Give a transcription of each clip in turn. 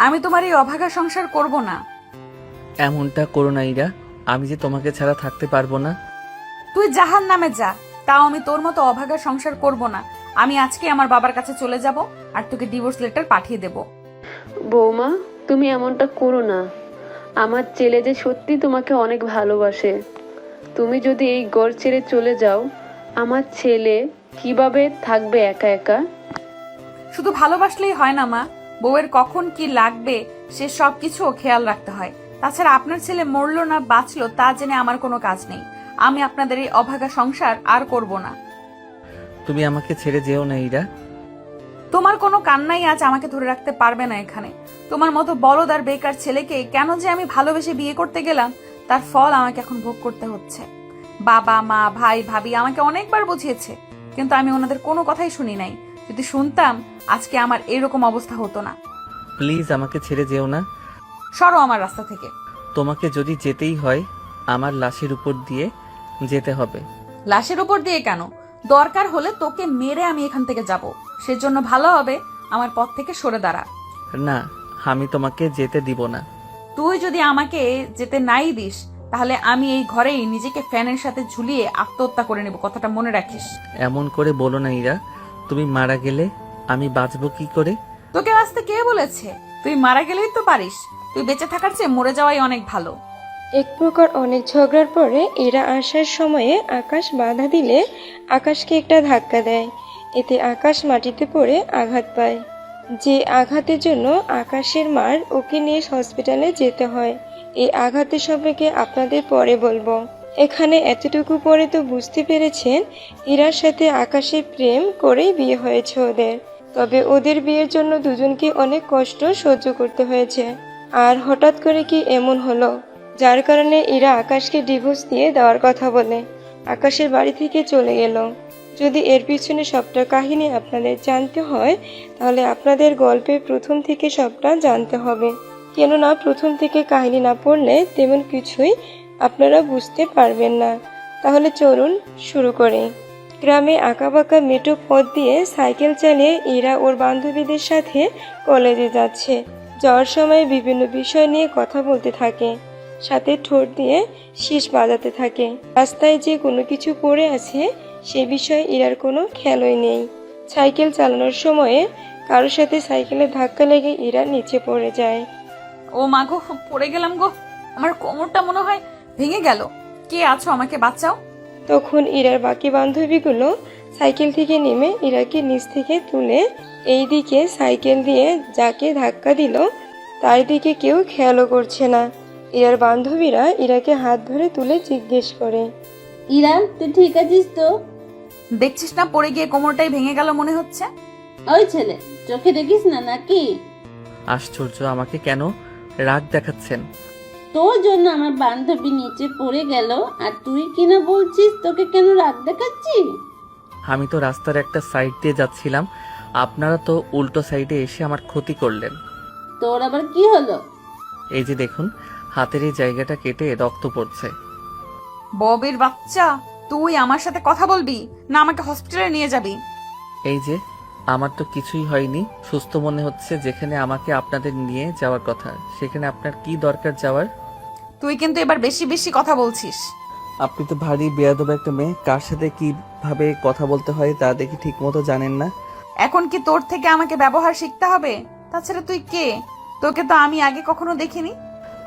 আমি তোমার এই অভাগা সংসার করব না। এমনটা করো না ইরা, আমি যে তোমাকে ছাড়া থাকতে পারবো না। তুই জাহান্নামে যা, তাও আমি তোর মতো অভাগা সংসার করব না। আমি আজকে আমার বাবার কাছে চলে যাব আর তোকে ডিভোর্স লেটার পাঠিয়ে দেব। বৌমা, তুমি এমনটা করো না। আমার ছেলে যে সত্যি তোমাকে অনেক ভালোবাসে। তুমি যদি এই ঘর ছেড়ে চলে যাও, আমার ছেলে কিভাবে থাকবে একা একা? শুধু ভালোবাসলেই হয় না মা, বউয়ের কখন কি লাগবে সে সবকিছু খেয়াল রাখতে হয়। তাছাড়া আপনার ছেলে মরলো না বাঁচলো তা জেনে আমার কোনো কাজ নেই। আমি আপনাদের এই অভাগা সংসার আর করব না। তুমি আমাকে ছেড়ে যেও না ইরা। তোমার কোনো কান্নাই আজ আমাকে ধরে রাখতে পারবে না এখানে। তোমার মতো বলদ আর বেকার ছেলেকে কেন যে আমি ভালোবেসে বিয়ে করতে গেলাম তার ফল আমাকে এখন ভোগ করতে হচ্ছে। বাবা মা ভাই ভাবি আমাকে অনেকবার বুঝিয়েছে, কিন্তু আমি ওনাদের কোনো কথাই শুনি নাই। যদি শুনতাম আজকে আমার এরকম অবস্থা হতো না। প্লিজ আমাকে ছেড়ে যেও না। সরো আমার রাস্তা থেকে। তোমাকে যদি যেতেই হয় আমার লাশের উপর দিয়ে যেতে হবে। লাশের উপর দিয়ে কেন? দরকার হলে তোকে মেরে আমি এখান থেকে যাব। সেজন্য ভালো হবে আমার পথ থেকে সরে দাঁড়া। না, আমি তোমাকে যেতে দিব না। তুই যদি আমাকে যেতে নাই দিস তাহলে আমি এই ঘরেই নিজেকে ফ্যানের সাথে ঝুলিয়ে আত্মহত্যা করে নেব, কথাটা মনে রাখিস। এমন করে বলো না ইরা, তুমি মারা গেলে আমি বাঁচবো কি করে? তোকে বাঁচতে কে বলেছে? তুই মারা গেলেই তো পারিস। তুই বেঁচে থাকার চেয়ে মরে যাওয়াই অনেক ভালো। এক প্রকার অনেক ঝগড়ার পরে এরা আসার সময়ে আকাশ বাধা দিলে আকাশকে একটা ধাক্কা দেয়। এতে আকাশ মাটিতে পড়ে আঘাত পায়। যে আঘাতের জন্য আকাশের মার ওকে নিয়ে হসপিটালে যেতে হয়। এই আঘাতের সম্পর্কে আপনাদের পরে বলবো। এখানে এতটুকু পরে তো বুঝতে পেরেছেন ইরার সাথে আকাশের প্রেম করেই বিয়ে হয়েছে ওদের। তবে ওদের বিয়ের জন্য দুজনকে অনেক কষ্ট সহ্য করতে হয়েছে। আর হঠাৎ করে কি এমন হলো যার কারণে এরা আকাশকে ডিভোর্স দিয়ে দেওয়ার কথা বলে আকাশের বাড়ি থেকে চলে গেল। যদি এর পিছনে সবটা কাহিনী আপনাদের জানতে হয় তাহলে আপনাদের গল্পের প্রথম থেকে সবটা জানতে হবে। কেননা প্রথম থেকে কাহিনী না পড়লে তেমন কিছুই আপনারা বুঝতে পারবেন না। তাহলে চলুন শুরু করি। গ্রামে আঁকাবাঁকা মেঠো পথ দিয়ে সাইকেল চালিয়ে ইরা ওর বান্ধবীদের সাথে কলেজে যাচ্ছে। যাওয়ার সময় বিভিন্ন বিষয় নিয়ে কথা বলতে থাকে, সাথে ঠোঁট দিয়ে শীষ বাজাতে থাকে। রাস্তায় যে কোনো কিছু পড়ে আছে সে বিষয়ে ইরার কোনো খেয়ালই নেই। সাইকেল চালানোর সময়ে কারোর সাথে সাইকেলে ধাক্কা লেগে ইরা নিচে পড়ে যায়। ও মা গো, পড়ে গেলাম গো, আমার কোমরটা মনে হয় ভেঙে গেল। কে আছো, আমাকে বাঁচাও। তখন ইরার বাকি বান্ধবীগুলো সাইকেল থেকে নেমে ইরাকে নিচ থেকে তুলে এই দিকে সাইকেল দিয়ে যাকে ধাক্কা দিল তার দিকে কেউ খেয়ালও করছে না। ইরার বান্ধবীরা ইরাকে হাত ধরে তুলে জিজ্ঞেস করে, ইরা, তুই ঠিক আছিস তো? দেখছিস না পড়ে গিয়ে কোমরটাই ভেঙে গেল মনে হচ্ছে। ওই ছেলে, চোখে দেখিস না নাকি? আশ্চর্য, আমাকে কেন রাগ দেখাচ্ছেন? তোর জন্য আমার বান্ধবী নিচে পড়ে গেল আর তুই কিনা বলছিস তোকে কেন রাগ দেখাচ্ছি? আমি তো রাস্তার একটা সাইড দিয়ে যাচ্ছিলাম, আপনারা তো উল্টো সাইডে এসে আমার ক্ষতি করলেন। তোর আবার কি হলো? এই যে দেখুন, হাতের এই জায়গাটা কেটে রক্ত পড়ছে। ববের বাচ্চা, তুই আমার সাথে কথা বলবি না আমাকে হসপিটালে নিয়ে যাবি? এই যে, আমার তো কিছুই হয়নি, সুস্থ মনে হচ্ছে। যেখানে আমাকে আপনাদের নিয়ে যাওয়ার কথা সেখানে আপনার কি দরকার যাওয়ার? তুই কিন্তু এবার বেশি বেশি কথা বলছিস। আপনি তো ভারী বেয়াদব একটা মেয়ে, কার সাথে কিভাবে কথা বলতে হয় তা দেখি ঠিক মতো জানেন না। এখন কি তোর থেকে আমাকে ব্যবহার শিখতে হবে? তাছাড়া তুই কে? তোকে তো আমি আগে কখনো দেখিনি।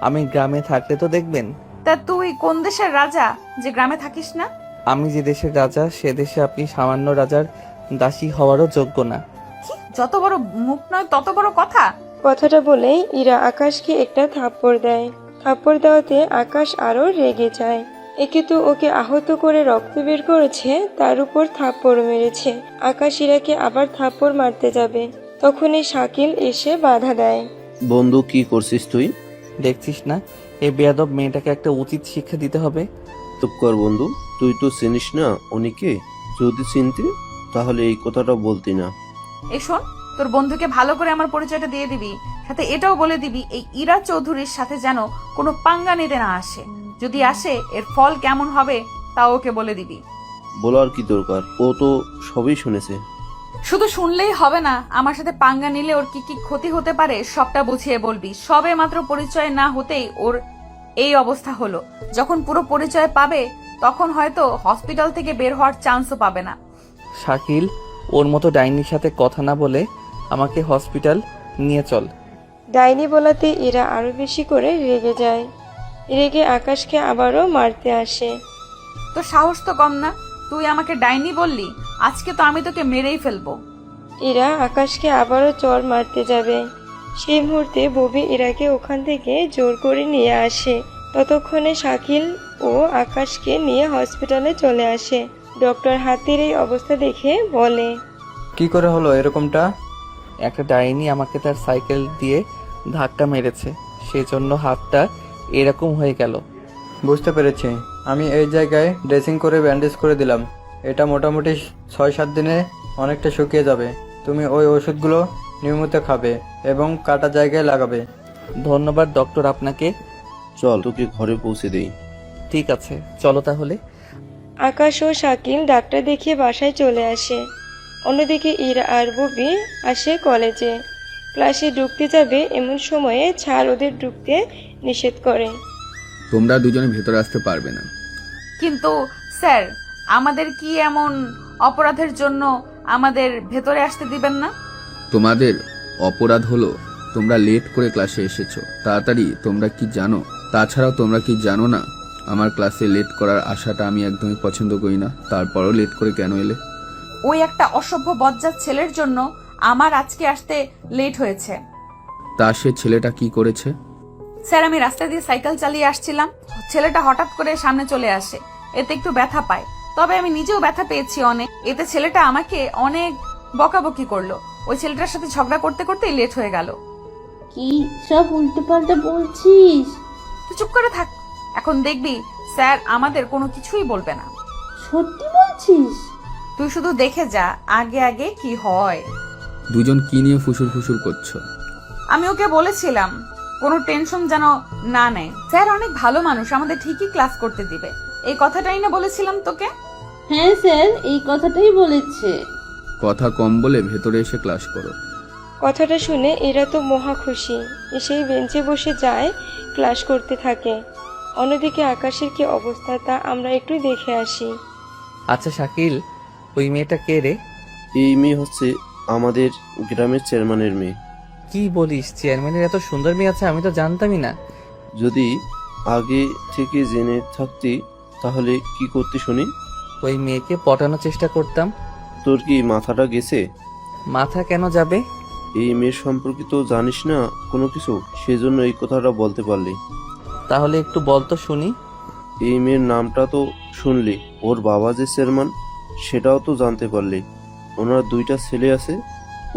আমি গ্রামে থাকলে তো দেখবেন। তা তুই কোন দেশের রাজা যে গ্রামে থাকিস না? আমি যে দেশের রাজা সে দেশে আপনি সামান্য রাজার দাসী হওয়ারও যোগ্য না। কি যত বড় মুখ নয় তত বড় কথা। কথাটা বলেই ইরা আকাশকে একটা থাপ্পড় দেয়। থাপ্পড় দেওয়াতে আকাশ আরো রেগে যায়। একে তো ওকে আহত করে রক্ত বের করেছে, তার উপর থাপ্পড় মেরেছে। আকাশ ইরাকে আবার থাপ্পড় মারতে যাবে, তখনই শাকিল এসে বাধা দেয়। বন্ধু, কি করছিস তুই? দেখছিস না, এই বেয়াদব মেয়েটাকে একটা উচিত শিক্ষা দিতে হবে। চুপ কর বন্ধু, তুই তো চিনিস না উনিকে। যদি চিনতি তাহলে এই কথাটা বলতি না। এই শোন, তোর বন্ধুকে ভালো করে আমার পরিচয়টা দিয়ে দিবি, সাথে এটাও বলে দিবি এই ইরা চৌধুরীর সাথে যেন কোনো পাঙ্গা নিতে না আসে। যদি আসে এর ফল কেমন হবে তাও ওকে বলে দিবি। বলার কি দরকার, ও তো সবই শুনেছে। শুধু শুনলেই হবে না, আমার সাথে পাঙ্গা নিলে ওর কি কি ক্ষতি হতে পারে সবটা বুঝিয়ে বলবি। সবে মাত্র পরিচয় না হতেই ওর এই অবস্থা হলো। যখন পুরো পরিচয় পাবে তখন হয়তো হসপিটাল থেকে বের হওয়ার চান্সও পাবে না। শাকিল, ওর মতো ডাইনির সাথে কথা না বলে আমাকে হসপিটাল নিয়ে চল। ডাইনি বলাতে এরা আরো বেশি করে রেগে যায়। রেগে আকাশকে আবারও মারতে আসে। তো সাহস তো কম না, তুই আমাকে ডাইনি বললি, আজকে তো আমি তোকে মেরেই ফেলবো। এরা আকাশকে আবারও চড় মারতে যাবে। সেই মুহূর্তে ববি এরাকে ওখান থেকে জোর করে নিয়ে আসে। ততক্ষণে শাকিল ও আকাশকে নিয়ে হসপিটালে চলে আসে। ডক্টর হাতির এই অবস্থা দেখে বলে, কি করে হলো এরকমটা? একটা ডাইনি আমাকে তার সাইকেল দিয়ে ধাক্কা মেরেছে, সেজন্য হাতটা এরকম হয়ে গেল। বুঝতে পেরেছি। আমি এই জায়গায় ড্রেসিং করে ব্যান্ডেজ করে দিলাম। এটা মোটামুটি 6-7 দিনে অনেকটা শুকিয়ে যাবে। তুমি ওই ওষুধগুলো নিয়মিত খাবে এবং কাটা জায়গায় লাগাবে। ধন্যবাদ ডক্টর আপনাকে। চল তোকে ঘরে পৌঁছে দেই। ঠিক আছে, চলো তাহলে। আকাশ ও শাকিল ডাক্তার দেখিয়ে বাসায় চলে আসে। অন্যদিকে ইরা আর ববি আসে কলেজে। ক্লাসে ঢুকতে যাবে এমন সময়ে ছাড় ওদের ঢুকতে নিষেধ করে। তোমরা দুজনে ভেতরে আসতে পারবে না। কিন্তু স্যার, আমাদের কি এমন অপরাধের জন্য আমাদের ভেতরে আসতে দিবেন না? তোমাদের অপরাধ হলো তোমরা লেট করে ক্লাসে এসেছো। তাড়াতাড়ি তোমরা কি জানো? তাছাড়াও তোমরা কি জানো না আমার ক্লাসে লেট করার আশাটা আমি একদমই পছন্দ করি না। তারপরও লেট করে কেন এলে? ওই একটা অসভ্য বজ্জাত ছেলের জন্য আমার আজকে আসতে লেট হয়েছে। তা সে ছেলেটা কি করেছে? স্যার, আমি রাস্তা দিয়ে সাইকেল চালিয়ে আসছিলাম, ছেলেটা হঠাৎ করে সামনে চলে আসে, এতে একটু ব্যথা পায়। তবে আমি নিজেও ব্যথা পেয়েছি অনেক। এতে ছেলেটা আমাকে অনেক বকাবকি করলো। ওই ছেলেটার সাথে ঝগড়া করতে করতেই লেট হয়ে গেল। কি সব উল্টোপাল্টা বলছিস? তুই চুপ করে থাক, এখন দেখবি স্যার আমাদের কোনো কিছুই বলবে না। সত্যি বলছিস? তুই শুধু দেখে যা আগে আগে কি হয়। দুজন কি নিয়ে ফুসুর ফুসুর করছো? আমি ওকে বলেছিলাম কোনো টেনশন যেন না নেয়। স্যার অনেক ভালো মানুষ, আমাদের ঠিকই ক্লাস করতে দিবে, এই কথাটাই না বলেছিলাম তোকে? হ্যাঁ স্যার, এই কথাটাই বলেছে। কথা কম বলে ভেতরে এসে ক্লাস করো। কথাটা শুনে এরা তো মহা খুশি। এসেই বেঞ্চে বসে যায়, ক্লাস করতে থাকে। অন্যদিকে আকাশের কি অবস্থা তা আমরা একটু দেখে আসি। আচ্ছা শাকিল, ওই মেয়েটা কে রে? এই মেয়ে হচ্ছে আমাদের গ্রামের চেয়ারম্যানের মেয়ে। কি বলিস, চেয়ারম্যানের এত সুন্দর মেয়ে আছে? আমি তো জানতামই না। যদি আগে থেকে জেনে থাকতি তাহলে কি করতে শুনি? ওই মেয়েকে পটানোর চেষ্টা করতাম। তোর কি মাথাটা গেছে? মাথা কেন যাবে? এই মেয়ের সম্পর্কে তো জানিস না কোনো কিছু, সেজন্য এই কথাটা বলতে পারলি। তাহলে একটু বল তো শুনি। এই মেয়ের নামটা তো শুনলি, ওর বাবা যে চেয়ারম্যান সেটাও তো জানতে পারলি। ওনার 2টা ছেলে আছে,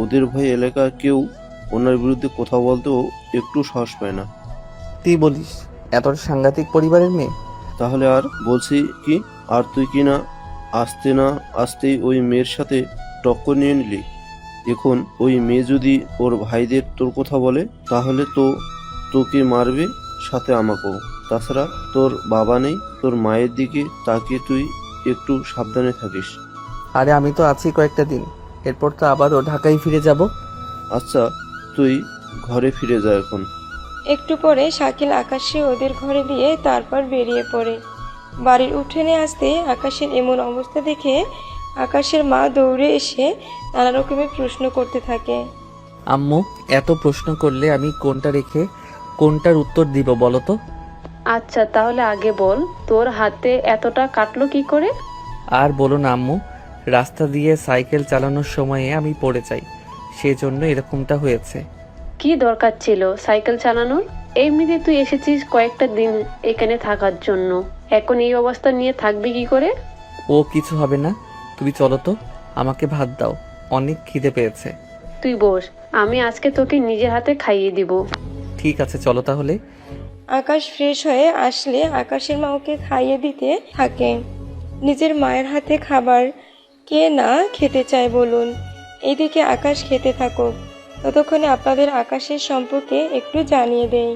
ওদের ভয়ে এলাকার কেউ ওনার বিরুদ্ধে কথা বলতেও একটু সাহস পায় না। তুই বলিস এতটা সাংঘাতিক পরিবারের মেয়ে? তাহলে আর বলছি কি, আর তুই কি না আসতেই ওই মেয়ের সাথে টক্কর নিয়ে নিলি। এখন ওই মেয়ে যদি ওর ভাইদের তোর কথা বলে তাহলে তো তোকে মারবে, সাথে আমাকেও। তাছাড়া তোর বাবা নেই, তোর মায়ের দিকে তাকিয়ে তুই একটু সাবধানে থাকিস। আরে আমি তো আছি কয়েকটা দিন, এরপর তো আবারও ঢাকায় ফিরে যাব। আচ্ছা, তুই ঘরে ফিরে যা এখন। একটু পরে শাকিল আকাশকে ওদের ঘরে দিয়ে তারপর বেরিয়ে পড়ে। বাড়ির উঠোনে আসতে আকাশের এমন অবস্থা দেখে আকাশের মা দৌড়ে এসে নানা রকমের প্রশ্ন করতে থাকে। আম্মু, এত প্রশ্ন করলে আমি কোনটা রেখে কোনটার উত্তর দিব বলো তো? আচ্ছা তাহলে আগে বল, তোর হাতে এতটা কাটলো কি করে? আর বলো না আম্মু, রাস্তা দিয়ে সাইকেল চালানোর সময়ে আমি পড়ে যাই, সেজন্য এরকমটা হয়েছে। কি দরকার ছিল সাইকেল চালানোর? এমনিতে তুই এসেছিস কয়েকটা দিন এখানে থাকার জন্য, এখন এই অবস্থা নিয়ে থাকবি কি করে? ও কিছু হবে না, তুমি চলো তো, আমাকে ভাত দাও, অনেক খিদে পেয়েছে। তুই বস, আমি আজকে তোকে নিজের হাতে খাইয়ে দিব। ঠিক আছে চলো তাহলে। আকাশ ফ্রেশ হয়ে আসলে আকাশের মা ওকে খাইয়ে দিতে থাকে। নিজের মায়ের হাতে খাবার কে না খেতে চায় বলুন। এইদিকে আকাশ খেতে থাকুক, ততক্ষণে আপনাদের আকাশের সম্পর্কে একটু জানিয়ে দেই।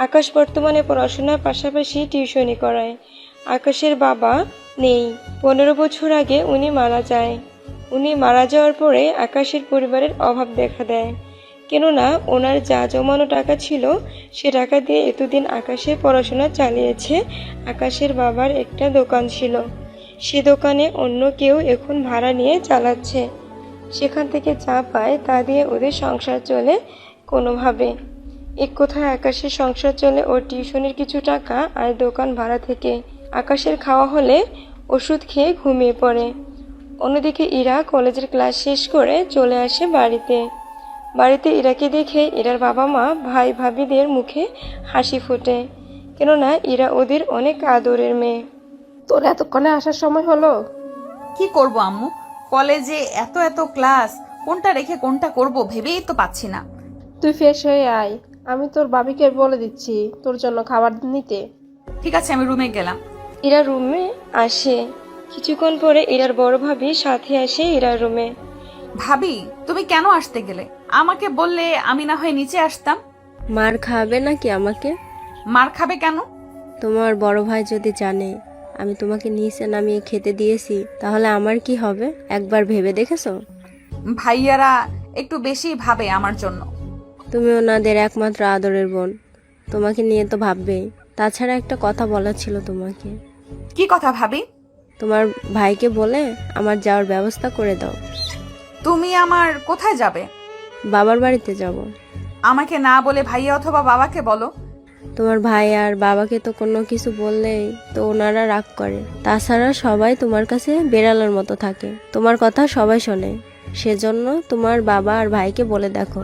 আকাশ বর্তমানে পড়াশোনার পাশাপাশি টিউশনি করায়। আকাশের বাবা নেই, 15 বছর আগে উনি মারা যায়। উনি মারা যাওয়ার পরে আকাশের পরিবারের অভাব দেখা দেয়, কেননা ওনার যা জমানো টাকা ছিল সে টাকা দিয়ে এতদিন আকাশের পড়াশোনা চালিয়েছে। আকাশের বাবার একটা দোকান ছিল, সে দোকানে অন্য কেউ এখন ভাড়া নিয়ে চালাচ্ছে। সেখান থেকে যা পায় তা দিয়ে ওদের সংসার চলে কোনোভাবে। এক কথায় আকাশের সংসার চলে ওর টিউশনের কিছু টাকা আর দোকান ভাড়া থেকে। আকাশের খাওয়া হলে ওষুধ খেয়ে ঘুমিয়ে পড়ে। অন্যদিকে ইরা কলেজের ক্লাস শেষ করে চলে আসে বাড়িতে ইরাকে দেখে ইরার বাবা মা ভাই ভাবিদের মুখে হাসি ফোটে, কেননা ইরা ওদের অনেক আদরের মেয়ে। তোর এতক্ষণে আসার সময় হলো? কি করব আম্মু, কলেজে এত এত ক্লাস, কোনটা রেখে কোনটা করব ভেবেই তো পাচ্ছি না। তুই ফ্রেশ হয়ে আয়, আমি তোর ভাবিকে বলে দিচ্ছি তোর জন্য খাবার নিতে। ঠিক আছে, আমি রুমে গেলাম। ইরা রুমে আসে। কিছুক্ষণ পরে ইরার বড় ভাবি সাথে আসে ইরার রুমে। ভাবি, তুমি কেন আসতে গেলে? আমাকে বললে আমি না হয় নিচে আসতাম। মার খাবে নাকি আমাকে? মার খাবে কেন? তোমার বড় ভাই যদি জানে আমি তোমাকে নিচে নামিয়ে খেতে দিয়েছি তাহলে আমার কি হবে একবার ভেবে দেখেছো? ভাইয়ারা একটু বেশি ভাবে আমার জন্য। তুমি ওনাদের একমাত্র আদরের বোন, তোমাকে নিয়ে তো ভাববেই। তাছাড়া একটা কথা বলার ছিল তোমাকে। কি কথা ভাবি? তোমার ভাইকে বলে আমার যাওয়ার ব্যবস্থা করে দাও। তুমি আমার কোথায় যাবে? বাবার বাড়িতে যাব। আমাকে না বলে ভাইয়া অথবা বাবাকে বলো। তোমার ভাই আর বাবাকে তো কোনো কিছু বললেই তো ওনারা রাগ করে। তাছাড়া সবাই তোমার কাছে বেড়ালের মতো থাকে, তোমার কথা সবাই শোনে। সেজন্য তোমার বাবা আর ভাইকে বলে দেখো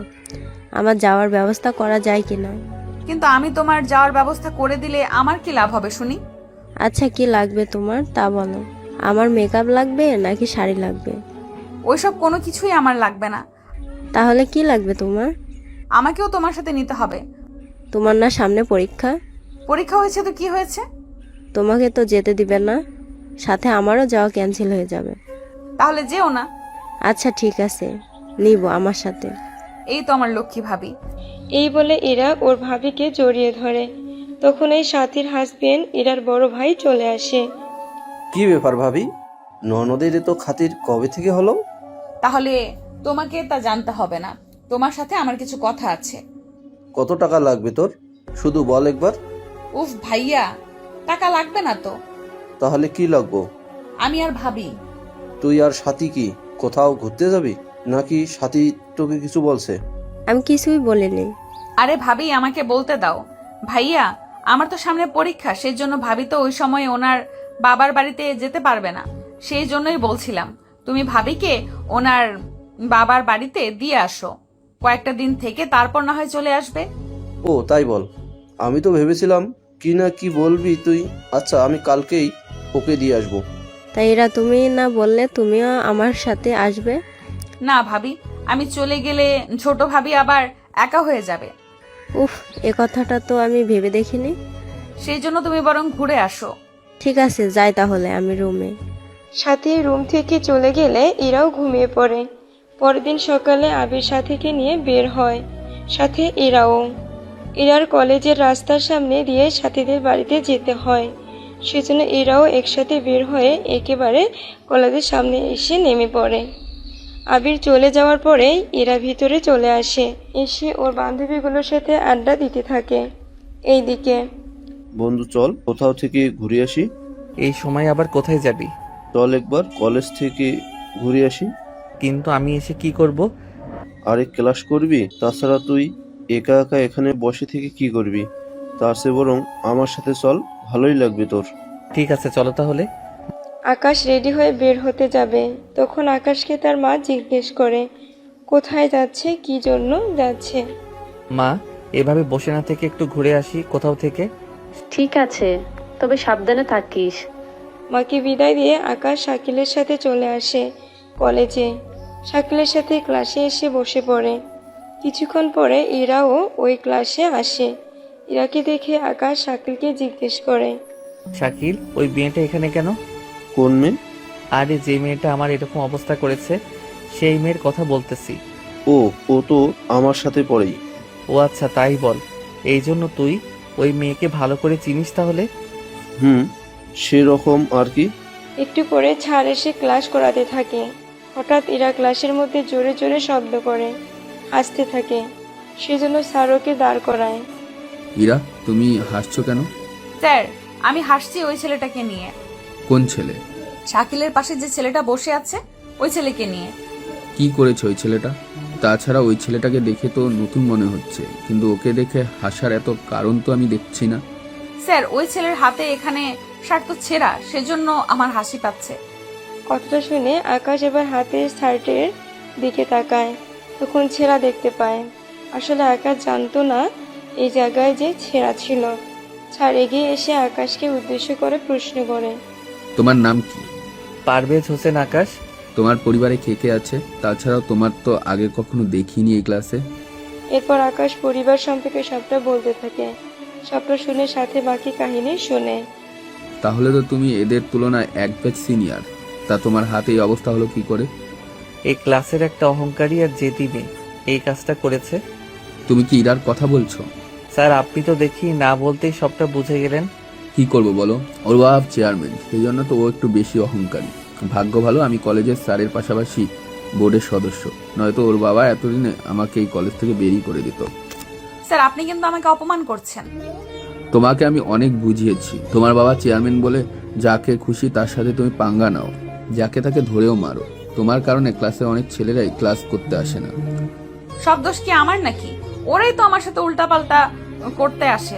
আমার যাওয়ার ব্যবস্থা করা যায় কিনা। কিন্তু আমি তোমার যাওয়ার ব্যবস্থা করে দিলে আমার কি লাভ হবে শুনি? আচ্ছা, কি লাগবে তোমার তা বলো। আমার মেকআপ লাগবে নাকি শাড়ি লাগবে? ওইসব কোনো কিছুই আমার লাগবে না। তাহলে কি লাগবে তোমার? আমাকেও তোমার সাথে নিতে হবে। তোমার না সামনে পরীক্ষা? পরীক্ষা হয়েছে তো কি হয়েছে? তোমাকে তো যেতে দিবে না, সাথে আমারও যাওয়া ক্যান্সেল হয়ে যাবে। তাহলে যেও না। আচ্ছা ঠিক আছে, নিব আমার সাথে। এই তো আমার লক্ষ্মী ভাবি। এই বলে ইরা ওর ভাবিকে জড়িয়ে ধরে। তখন এই সাথীর হাজবেন্ড ইরার বড় ভাই চলে আসে। কি ব্যাপার ভাবি, ননদের এত খাতির কবে থেকে হলো? তাহলে তোমাকে তা জানতে হবে না, তোমার সাথে আমার কিছু কথা আছে। কত টাকা লাগবে তোর, শুধু বল একবার। উফ ভাইয়া, টাকা লাগবে না তো। তাহলে কি লাগবো? আমি আর ভাবি। তুই আর সাথী কি কোথাও ঘুরতে যাবি নাকি সাথী তোকে কিছু বলছে? আমি কিছুই বলিনি। আরে ভাবি, আমাকে বলতে দাও। ভাইয়া, আমার তো সামনে পরীক্ষা, সেই জন্য ভাবি তো ওই সময় ওনার বাবার বাড়িতে যেতে পারবে না। সেই জন্যই বলছিলাম তুমি ভাবিকে ওনার বাবার বাড়িতে দিয়ে আসো, কয়েকটা দিন থেকে তারপর না হয় চলে আসবে। ও তাই বল, আমি তো ভেবেছিলাম কি না কি বলবি তুই। আচ্ছা, আমি কালকেই ওকে দিয়ে আসবো। তাই এরা তুমি না বললে তুমিও আমার সাথে আসবে? না ভাবি, আমি চলে গেলে ছোট ভাবি আবার একা হয়ে যাবে। উফ, এ কথাটা তো আমি ভেবে দেখিনি। সেই জন্য তুমি বরং ঘুরে আসো। ঠিক আছে, যাই তাহলে আমি রুমে। সাথী রুম থেকে চলে গেলে ইরাও ঘুমিয়ে পড়ে। পরের দিন সকালে আবির সাথীকে নিয়ে বের হয়, সাথে ইরাও। ইরার কলেজের রাস্তার সামনে দিয়ে সাথীদের বাড়িতে যেতে হয়, সেজন্য ইরাও একসাথে বের হয়ে একেবারে কলেজের সামনে এসে নেমে পড়ে। আবির চলে যাওয়ার পরে ইরা ভিতরে চলে আসে, এসে ওর বান্ধবীগুলোর সাথে আড্ডা দিতে থাকে। এইদিকে বন্ধু চল কোথাও থেকে ঘুরে আসি। এই সময় আবার কোথায় যাবি? চল একবার কলেজ থেকে ঘুরে আসি। কিন্তু আমি এসে কি করব? আরে ক্লাস করবি, তাছাড়া তুই একা একা এখানে বসে থেকে কি করবি? তার চেয়ে বরং আমার সাথে চল, ভালোই লাগবে তোর। ঠিক আছে, চলো তাহলে। আকাশ রেডি হয়ে বের হতে যাবে, তখন আকাশকে তার মা জিজ্ঞেস করে কোথায় যাচ্ছে, কি জন্য যাচ্ছে। মা, এভাবে বসে না থেকে একটু ঘুরে আসি কোথাও থেকে। ঠিক আছে, তবে সাবধানে থাকিস। মাকে বিদায় দিয়ে আকাশ শাকিলের সাথে চলে আসে কলেজে। শাকিলের সাথে ক্লাসে এসে বসে পড়ে। কিছুক্ষণ পরে ইরাও ওই ক্লাসে আসে। ইরাকে দেখে আকাশ শাকিলকে জিজ্ঞেস করে, শাকিল, ওই মেয়েটা এখানে কেন? কোন মেয়ে? আরে যে মেয়েটা আমার এরকম অবস্থা করেছে সেই মেয়ের কথা বলতেছি। ও তো আমার সাথে পড়েই। ও আচ্ছা, তাই বল। এই জন্য তুই ওই মেয়েকে ভালো করে চিনিস তাহলে? সেরকম আর কি। একটু পরে ছাড় এসে ক্লাস করাতে থাকে। হঠাৎ ইরা ক্লাসের মধ্যে জোরে জোরে শব্দ করে হাসতে থাকে। সেজন্য স্যার ওকে দাঁড় করায়। ইরা, তুমি হাসছো কেন? স্যার, আমি হাসছি ওই ছেলেটাকে নিয়ে। কোন ছেলে? শাকিলের পাশে যে ছেলেটা বসে আছে ওই ছেলেকে নিয়ে। কি করেছে ওই ছেলেটা? তাছাড়া ওই ছেলেটাকে দেখে তো নতুন মনে হচ্ছে, কিন্তু ওকে দেখে হাসার এত কারণ তো আমি দেখছি না। স্যার, ওই ছেলের হাতে এখানে শার্ট তো ছেঁড়া, সেজন্য আমার হাসি পাচ্ছে। কথাটা শুনে আকাশ এবার হাতের শার্টের দিকে তাকায়। তখন ছেঁড়া দেখতে পায়। আসলে আকাশ জানতো না এই জায়গায় যে ছেঁড়া ছিল। স্যার এগিয়ে এসে আকাশকে উদ্দেশ্য করে প্রশ্ন করে। তোমার নাম কি? পারভেজ হোসেন আকাশ। তোমার পরিবারে কে কে আছে? তাছাড়াও তোমার তো আগে কখনো দেখিনি এই ক্লাসে। এরপর আকাশ পরিবার সম্পর্কে সবটা বলতে থাকে। সবটা শুনে সাথে বাকি কাহিনী শোনে। তাহলে তো তুমি এদের তুলনায় এক ব্যাচ সিনিয়র। তা তোমার হাতে এই অবস্থা হলো কি করে? এই ক্লাসের একটা অহংকারী আর জেদি মেয়ে এই কাজটা করেছে। তুমি কি ইরার কথা বলছো? স্যার, আপনি তো দেখি না বলতেই সবটা বুঝে গেলেন। কি করব বলো, ওর বাবা চেয়ারম্যান, সেই জন্য তো ও একটু বেশি অহংকারী। ভাগ্য ভালো আমি কলেজের স্যারের পাশাপাশি বোর্ডের সদস্য, নয়তো ওর বাবা এতদিনে আমাকে এই কলেজ থেকে বেরিয়ে করে দিত। স্যার, আপনি কিন্তু আমাকে অপমান করছেন। তোমাকে আমি অনেক বুঝিয়েছি। তোমার বাবা চেয়ারম্যান বলে যাকে খুশি তার সাথে তুমি পাঙ্গা নাও, যাকে তাকে ধরেও মারো। তোমার কারণে ক্লাসে অনেক ছেলেরাই ক্লাস করতে আসে না। সব দোষ কি আমার নাকি? ওরাই তো আমার সাথে উল্টাপাল্টা করতে আসে।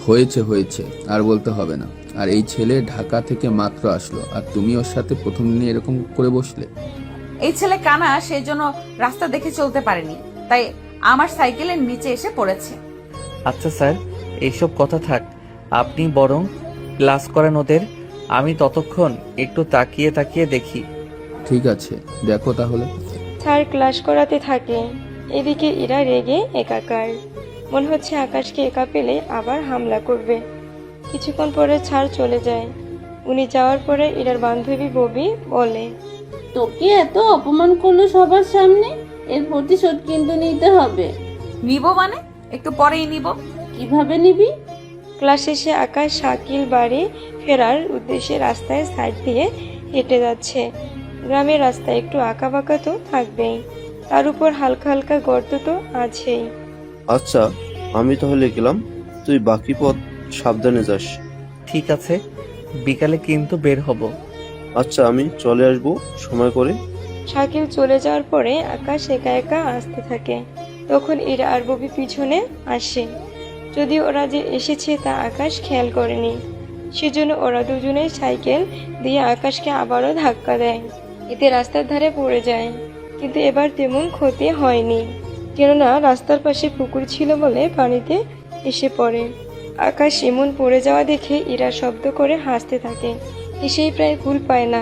হয়েছে হয়েছে, আর বলতে হবে না। আর এই ছেলে ঢাকা থেকে মাত্র আসলো, আর তুমি ওর সাথে প্রথম দিনে এরকম করে বসলে। এই ছেলে কানা, সেই জন্য রাস্তা দেখে চলতে পারেনি, তাই আমার সাইকেলের নিচে এসে পড়েছে। আচ্ছা স্যার, এইসব কথা থাক, আপনি বরং ক্লাস করেন ওদের। আমি ততক্ষণ একটু তাকিয়ে তাকিয়ে দেখি। ঠিক আছে, দেখো তাহলে। স্যার ক্লাস করাতে থাকে। এদিকে ইরা রেগে একাকার। মনে হচ্ছে আকাশকে একা পেলে আবার হামলা করবে। কিছুক্ষণ পরে স্যার চলে যায়। উনি যাওয়ার পরে ইরার বান্ধবী ববি বলে, তোকে এত অপমান করলো সবার সামনে, এর প্রতিশোধ কিন্তু নিতে হবে। নিব মানে? একটু পরেই নিব। কিভাবে নিবি? ক্লাস শেষে আকাশ শাকিল বাড়ি ফেরার উদ্দেশ্যে রাস্তায় সাইড দিয়ে হেঁটে যাচ্ছে। গ্রামের রাস্তায় একটু আঁকাবাঁকা তো থাকবেই, তার উপর হালকা হালকা গর্ত তো আছেই। আচ্ছা, আমি তাহলে গেলাম, তুই বাকি পথ সাবধানে যাস। ঠিক আছে, বিকালে কিন্তু বের হব। আচ্ছা, আমি চলে আসবো সময় করে। শাকিল চলে যাওয়ার পরে আকাশ একা একা আসতে থাকে। তখন ইরা আর ববি পিছনে আসে। যদিও ওরা যে এসেছে তা আকাশ খেয়াল করেনি, সেজন্য ওরা দুজনেই সাইকেল দিয়ে আকাশকে আবারও ধাক্কা দেয়। এতে রাস্তার ধারে পড়ে যায়, কিন্তু এবার তেমন ক্ষতি হয়নি, কেননা রাস্তার পাশে পুকুর ছিল বলে পানিতে এসে পড়ে। আকাশ এমন পড়ে যাওয়া দেখে ইরা শব্দ করে হাসতে থাকে। এসেই প্রায় কুল পায় না।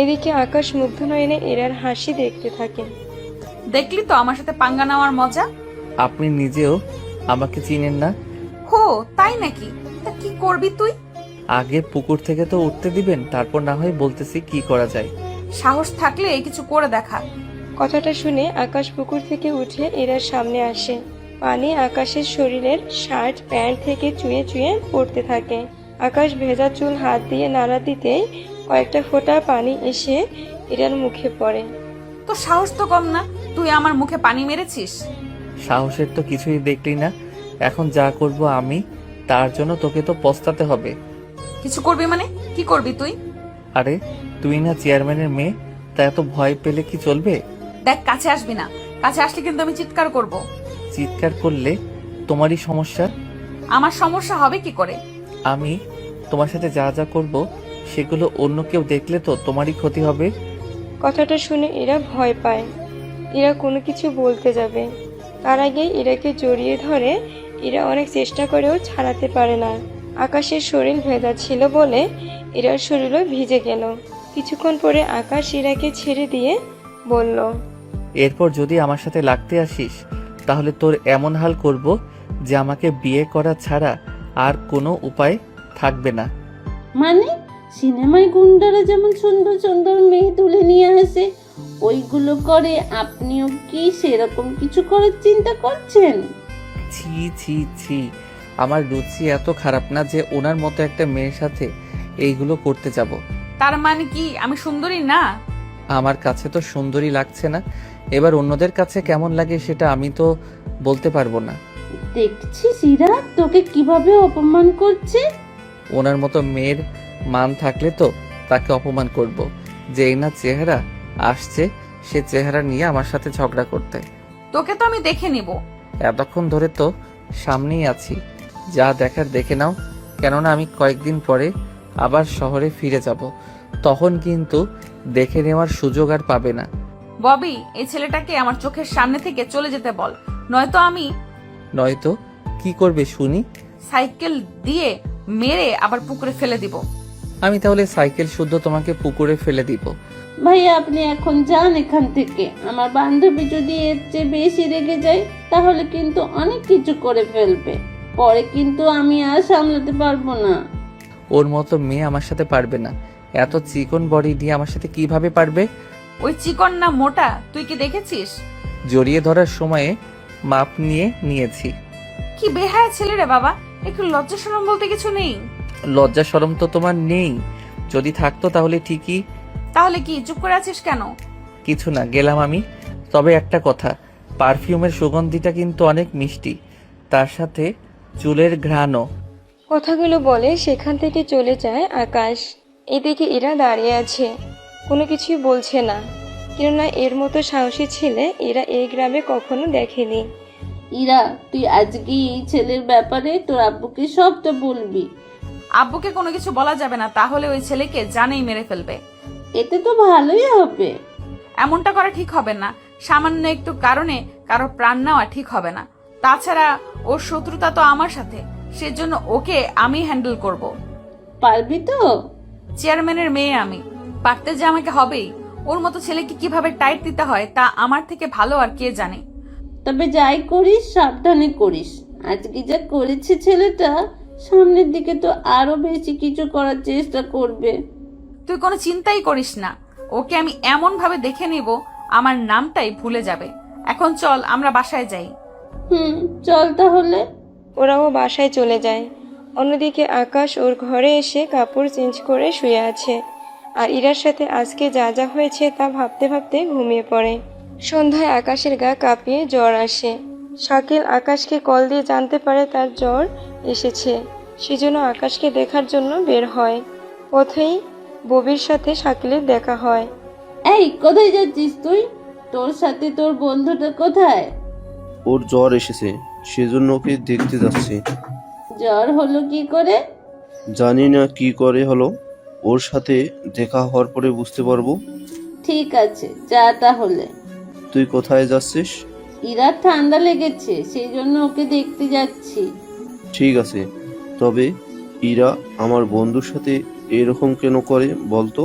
এদিকে আকাশ মুগ্ধ নয়নে ইরার হাসি দেখতে থাকে। দেখলি তো আমার সাথে পাঙ্গা নেওয়ার মজা। আপনি নিজেও আমাকে চিনেন না। হো, তাই নাকি? তা কি করবি তুই? আগে পুকুর থেকে তো উঠতে দিবেন, তারপর না হয় বলতেছি কি করা যায়। সাহস থাকলে কিছু করে দেখা। কথাটা শুনে আকাশ পুকুর থেকে উঠে ইরার সামনে আসে। পানি আকাশের শরীরের শার্ট প্যান্ট থেকে চুয়ে চুয়ে পড়তে থাকে। আকাশ ভেজা চুল হাত দিয়ে নাড়া দিতেই কয়েকটা ফোঁটা পানি এসে ইরার মুখে পড়ে। তো সাহস তো কম না, তুই আমার মুখে পানি মেরেছিস। সাহসের তো কিছুই দেখলি না। এখন যা করব আমি, তার জন্য তোকে তো পস্তাতে হবে। কিছু করবি মানে? কি করবি তুই? আরে তুই না চেয়ারম্যানের মেয়ে, তা এত ভয় পেলে কি চলবে? দেখ, কাছে আসবি না। কাছে আসলে কিন্তু আমি চিৎকার করব। চিৎকার করলে তোমারই সমস্যা। আমার সমস্যা হবে কি করে? আমি তোমার সাথে যা যা করব সেগুলো অন্য কেউ দেখলে তো তোমারই ক্ষতি হবে। কথাটা শুনে এরা ভয় পায়। এরা কোনো কিছু বলতে যাবে, তার আগে ইরাকে জড়িয়ে ধরে। এরা অনেক চেষ্টা করেও ছাড়াতে পারে না। আকাশের শরীর ভেজা ছিল বলে ইরার শরীরও ভিজে গেল। কিছুক্ষণ পরে আকাশ ইরাকে ছেড়ে দিয়ে বলল, এরপর যদি আমার সাথে লাগতে আসিস তাহলে তোর এমন হাল করব যে আমাকে বিয়ে করা ছাড়া আর কোনো উপায় থাকবে না। মানে সিনেমায় গুন্ডারা যেমন সুন্দর সুন্দর মেয়ে তুলে নিয়ে আসে, ওইগুলো করে আপনিও কি সেরকম কিছু করার চিন্তা করছেন? ছি ছি ছি, আমার রুচি এত খারাপ না যে ওনার মতো একটা মেয়ের সাথে এইগুলো করতে যাব। তার মানে কি আমি সুন্দরী না? আমার কাছে তো সুন্দরী লাগছে না, এবার অন্যদের কাছে কেমন লাগে সেটা আমি তো বলতে পারবো না। দেখছিস ইরা তোকে কিভাবে অপমান করছে। ওনার মতো মেয়ের মান থাকলে তো তাকে অপমান করব। যেই না চেহারা আসছে সে চেহারা নিয়ে আমার সাথে ঝগড়া করতে। তোকে তো আমি দেখে নিব। এতক্ষণ ধরে তো সামনেই আছি, যা দেখার দেখে নাও, কেননা আমি কয়েকদিন পরে আবার শহরে ফিরে যাব, তখন কিন্তু দেখে নেওয়ার সুযোগ আর পাবে না। ববি, এই ছেলেটাকে আমার চোখের সামনে থেকে চলে যেতে বল, নয়তো আমি নয়তো কি করবে শুনি? সাইকেল দিয়ে মেরে আবার পুকুরে ফেলে দিব। আমি তাহলে সাইকেল শুদ্ধ তোমাকে পুকুরে ফেলে দিব। ভাইয়া আপনি এখন যান এখান থেকে। আমার বান্ধবী যদি এর চেয়ে বেশি রেগে যায় তাহলে কিন্তু অনেক কিছু করে ফেলবে, পরে কিন্তু আমি আর সামলাতে পারবো না। ওর মতো মেয়ে আমার সাথে পারবে না, এত চিকন বডি দিয়ে আমার সাথে কিভাবে পারবে? ওই চিকন না মোটা তুই কি দেখেছিস? জড়িয়ে ধরার সময়ে মাপ নিয়েছি। কি বেহায়া ছেলে রে বাবা, একটু লজ্জা শরম বলতে কিছু নেই? লজ্জা শরম তো তোমার নেই, যদি থাকতো তাহলে ঠিকই। তাহলে কি চুপ করে আছিস কেন? কিছু না, গেলাম আমি। তবে একটা কথা, পারফিউমের সুগন্ধিটা কিন্তু অনেক মিষ্টি, তার সাথে চুলের ঘ্রাণও। কথাগুলো বলে সেখান থেকে চলে যায় আকাশ। এদিকে এরা দাঁড়িয়ে আছে, কোনো কিছুই বলছে না, কেননা এর মতো সাহসী ছেলে এরা এই গ্রামে কখনো দেখেনি। ইরা তুই আজকে এই ছেলের ব্যাপারে তোর আব্বুকে সবটা বলবি। আব্বুকে কোনো কিছু বলা যাবে না, তাহলে ওই ছেলেকে জানেই মেরে ফেলবে। এতে তো ভালোই হবে। এমনটা করা ঠিক হবে না, সামান্য একটু কারণে কারো প্রাণ নেওয়া ঠিক হবে না। তাছাড়া ওর শত্রুতা তো আমার সাথে, সেজন্য ওকে আমি হ্যান্ডেল করব। পারবি তো? চেয়ারম্যানের মেয়ে আমি, পারতে যে আমাকে হবেই। ওর মতো ছেলেকে কিভাবে টাইট দিতে হয় তা আমার থেকে ভালো আর কে জানে। তবে যাই করিস সাবধানে করিস। আজকে যা করেছে ছেলেটা, সামনের দিকে তো আরো বেশি কিছু করার চেষ্টা করবে। তুই কোনো চিন্তাই করিস না, ওকে আমি এমন ভাবে দেখে নিব আমার নামটাই ভুলে যাবে। এখন চল আমরা বাসায় যাই। চল তাহলে। ওরাও বাসায় চলে যায়। অন্যদিকে আকাশ ওর ঘরে এসে কাপড় চেঞ্জ করে শুয়ে আছে, আর ইরার সাথে আজকে যা যা হয়েছে তা ভাবতে ভাবতে ঘুমিয়ে পড়ে। সন্ধ্যায় আকাশের গা কাঁপিয়ে জ্বর আসে। শাকিল আকাশকে কল দিয়ে জানতে পারে তার জ্বর এসেছে, সেজন্য আকাশকে দেখার জন্য বের হয়। পথেই ববির সাথে শাকিলের দেখা হয়। এই কোথায় যাচ্ছিস তুই? তোর সাথে তোর বন্ধুটা কোথায়? ওর জ্বর এসেছে, সেজন্য ওকে দেখতে যাচ্ছি। জ্বর হলো কি করে? জানি না কি করে হলো, ওর সাথে দেখা হওয়ার পরে বুঝতে পারবো। ঠিক আছে যা তাহলে। তুই কোথায় যাচ্ছিস? ইরার ঠান্ডা লেগেছে, সেই জন্য ওকে দেখতে যাচ্ছি। ঠিক আছে, তবে ইরা আমার বন্ধুর সাথে এরকম কেন করে বলতো?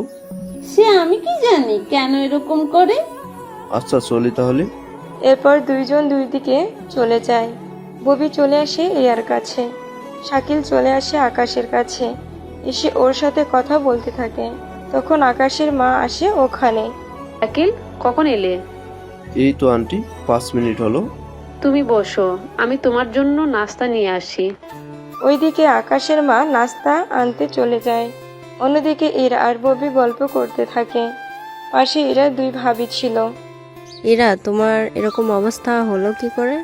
সে আমি কি জানি কেন এরকম করে। আচ্ছা চলি তাহলে। এরপর দুইজন দুই দিকে চলে যায়। ববি চলে আসে রিয়ার কাছে, শাকিল চলে আসে আকাশের কাছে, এসে ওর সাথে কথা বলতে থাকে। তখন আকাশের মা আসে ওখানে। শাকিল, কখন এলে? এই তো আন্টি, 5 মিনিট হলো। তুমি বসো, আমি তোমার জন্য নাস্তা নিয়ে আসি। ওইদিকে আকাশের মা নাস্তা আনতে চলে যায়। অন্যদিকে এরা আর ববি গল্প করতে থাকে। পাশে এরা দুই ভাবি ছিল। এরা তোমার এরকম অবস্থা হলো কি করে?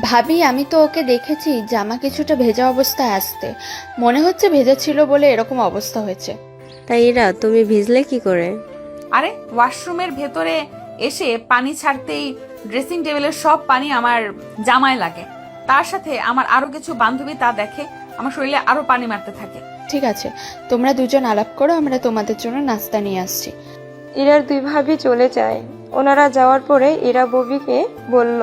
ভাবি, আমি তো ওকে দেখেছি জামা কিছুটা ভেজা অবস্থায় আসতে, মনে হচ্ছে ভেজা ছিল বলে এরকম অবস্থা হয়েছে। তাই এরা তুমি ভিজলে কি করে? আরে ওয়াশরুমের ভেতরে এসে পানি ছাড়তেই ড্রেসিং টেবিলের সব পানি আমার জামায় লাগে। তার সাথে আমার আরো কিছু বান্ধবী তা দেখে আমার শরীরে আরো পানি মারতে থাকে। ঠিক আছে, তোমরা দুজন আলাপ করো, আমরা তোমাদের জন্য নাস্তা নিয়ে আসছি। এরার দুই ভাবি চলে যায়। ওনারা যাওয়ার পরে এরা ববিকে বলল,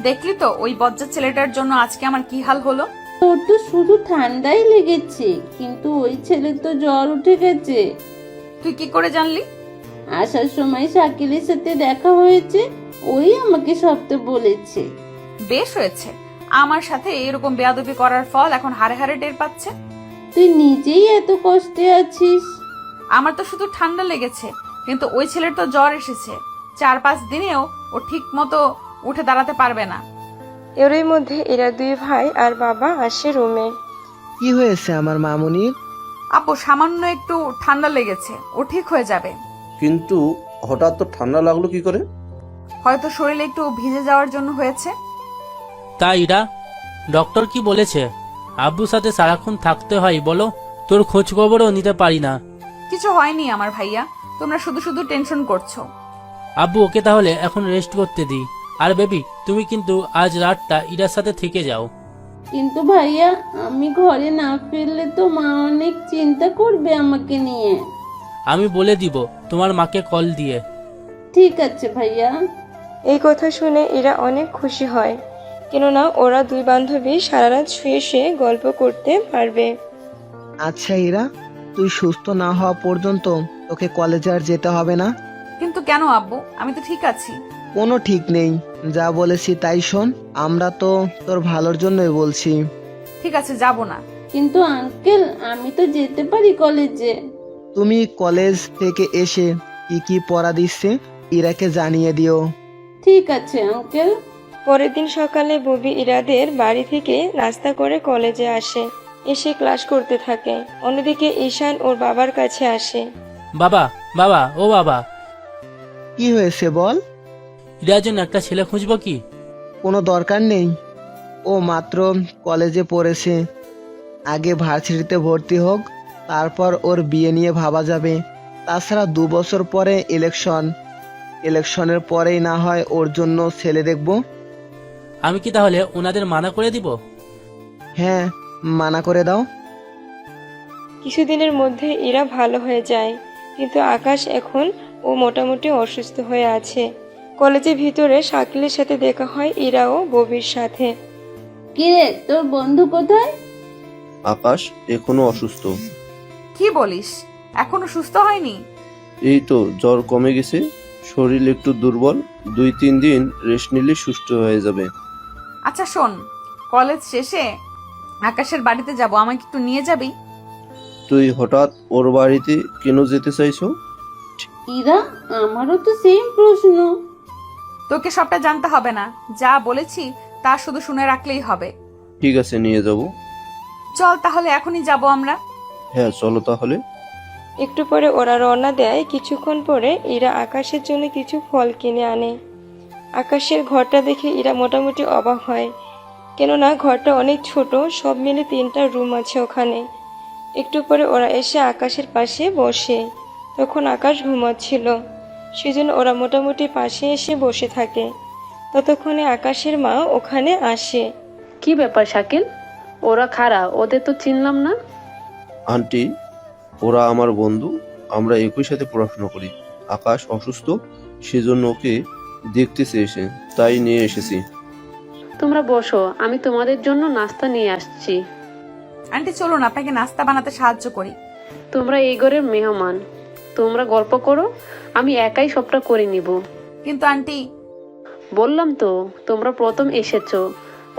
দেখলি তো ওই বজ্জাত ছেলেটার জন্য আজকে আমার কি হাল হলো। তোর তো শুধু ঠান্ডাই লেগেছে, কিন্তু ওই ছেলের তো জ্বর উঠে গেছে। তুই কি করে জানলি? আসার সময় শাকিলের সাথে দেখা হয়েছে, ওই আমাকে সবটা বলেছে। বেশ হয়েছে, আমার সাথে এরকম বেয়াদবি করার ফল এখন হারে হারে টের পাচ্ছে। তুই নিজেই এত কষ্টে আছিস। আমার তো শুধু ঠান্ডা লেগেছে, কিন্তু ওই ছেলের তো জ্বর এসেছে। 4-5 দিনেও ও ঠিক মতো উঠে দাঁড়াতে পারবে না। এরই মধ্যে এরা দুই ভাই আর বাবা আসে রুমে। কি হয়েছে আমার মামুনির? আপু সামান্য একটু ঠান্ডা লেগেছে, ও ঠিক হয়ে যাবে। কিন্তু হঠাৎ তো ঠান্ডা লাগলো কি করে? হয়তো শরীরে একটু ভিজে যাওয়ার জন্য হয়েছে। তাই ইরা, ডক্টর কি বলেছে? আব্বুর সাথে সারাক্ষণ থাকতে হয় বলো, তোর খোঁজ খবরও নিতে পারি না। কিছু হয়নি আমার ভাইয়া, তোমরা শুধু শুধু টেনশন করছো। আব্বু ওকে তাহলে এখন রেস্ট করতে দিই। আর বেবি, তুমি কিন্তু আজ রাতটা ইরার সাথে থেকে যাও। কিন্তু ভাইয়া, আমি ঘরে না ফিরলে তো মা অনেক চিন্তা করবে আমাকে নিয়ে। আমি বলে দিব তোমার মাকে কল দিয়ে। ঠিক আছে ভাইয়া। এই কথা শুনে এরা অনেক খুশি হয়, কেননা ওরা দুই বান্ধবী সারা রাত শুয়ে শুয়ে গল্প করতে পারবে। আচ্ছা ইরা, তুই সুস্থ না হওয়া পর্যন্ত তোকে কলেজে আর যেতে হবে না? কিন্তু কেন আব্বু, আমি তো ঠিক আছি। কোনো ঠিক নেই, যা বলেছি তাই শোন। আমরা তো তোর ভালোর জন্যই বলছি। ঠিক আছে, যাব না। কিন্তু আঙ্কেল, আমি তো যেতে পারি কলেজে। তুমি কলেজ থেকে এসে কি কি পড়া দিচ্ছে ইরাকে জানিয়ে দিও। ঠিক আছে আঙ্কেল। পরের দিন সকালে ববি ইরাদের বাড়ি থেকে নাস্তা করে কলেজে আসে, এসে ক্লাস করতে থাকে। অন্যদিকে ঈশান ওর বাবার কাছে আসে। বাবা, বাবা, ও বাবা, কি হয়েছে বল? ইরার জন্য একটা ছেলে খুঁজবো কি? কোনো দরকার নেই, ও মাত্র কলেজে পড়েছে। আগে ভার্সিটিতে ভর্তি হোক, তারপর ওর বিয়ে নিয়ে ভাবা যাবে। তাছাড়া 2 বছর পরে ইলেকশনের পরেই না হয় ওর জন্য ছেলে দেখব। আমি কি তাহলে ওনাদের মানা করে দিব? হ্যাঁ, মানা করে দাও। কিছুদিনের মধ্যে ইরা ভালো হয়ে যায়, কিন্তু আকাশ এখন ও মোটামুটি অসুস্থ হয়ে আছে। কলেজের ভিতরে শাকিলের সাথে দেখা হয় ইরা ও ববির সাথে। কিরে, তোর বন্ধু কোথায়? আকাশ এখনো অসুস্থ। কি বলিস, এখনো সুস্থ হয়নি? এই তো জ্বর কমে গেছে, শরীর একটু দুর্বল, 2-3 দিন রেস্ট নিলে সুস্থ হয়ে যাবে। আচ্ছা শোন, কলেজ শেষে আকাশের বাড়িতে যাব, আমাকে একটু নিয়ে যাবি? তুই হঠাৎ ওর বাড়িতে কেন যেতে চাইছো? ইরা, আমারও তো সেম প্রশ্ন। তোকে সবটা জানতে হবে না, যা বলেছি তা শুধু শুনে রাখলেই হবে। ঠিক আছে, নিয়ে যাব। চল তাহলে, এখনই যাব আমরা। হ্যাঁ চলো তাহলে। একটু পরে ওরা রওনা দেয়। কিছুক্ষণ পরে ইরা আকাশের জন্য কিছু ফল কিনে আনে। আকাশের ঘরটা দেখে ইরা মোটামুটি অবাক হয়, কেননা ঘরটা অনেক ছোট, সব মিলে 3টা রুম আছে ওখানে। একটু পরে ওরা এসে আকাশের পাশে বসে। তখন আকাশ ঘুমাচ্ছিল, সেজন্য ওরা মোটামুটি পাশে এসে বসে থাকে। ততক্ষণে আকাশের মা ওখানে আসে। কি ব্যাপার শাকিল? ওরা খারা, ওদের তো চিনলাম না। আন্টি, ওরা আমার বন্ধু, আমরা একই সাথে পড়াশোনা করি। আকাশ অসুস্থ, সেজন্য ওকে দেখতে চেয়েছে, তাই নিয়ে এসেছি। তোমরা বসো, আমি তোমাদের জন্য নাস্তা নিয়ে আসছি। আন্টি চলুন, আপনাকে নাস্তা বানাতে সাহায্য করি। তোমরা এই ঘরের মেহমান, তোমরা গল্প করো, আমি একাই সবটা করে নিব। কিন্তু আন্টি, বললাম তো, তোমরা প্রথম এসেছো,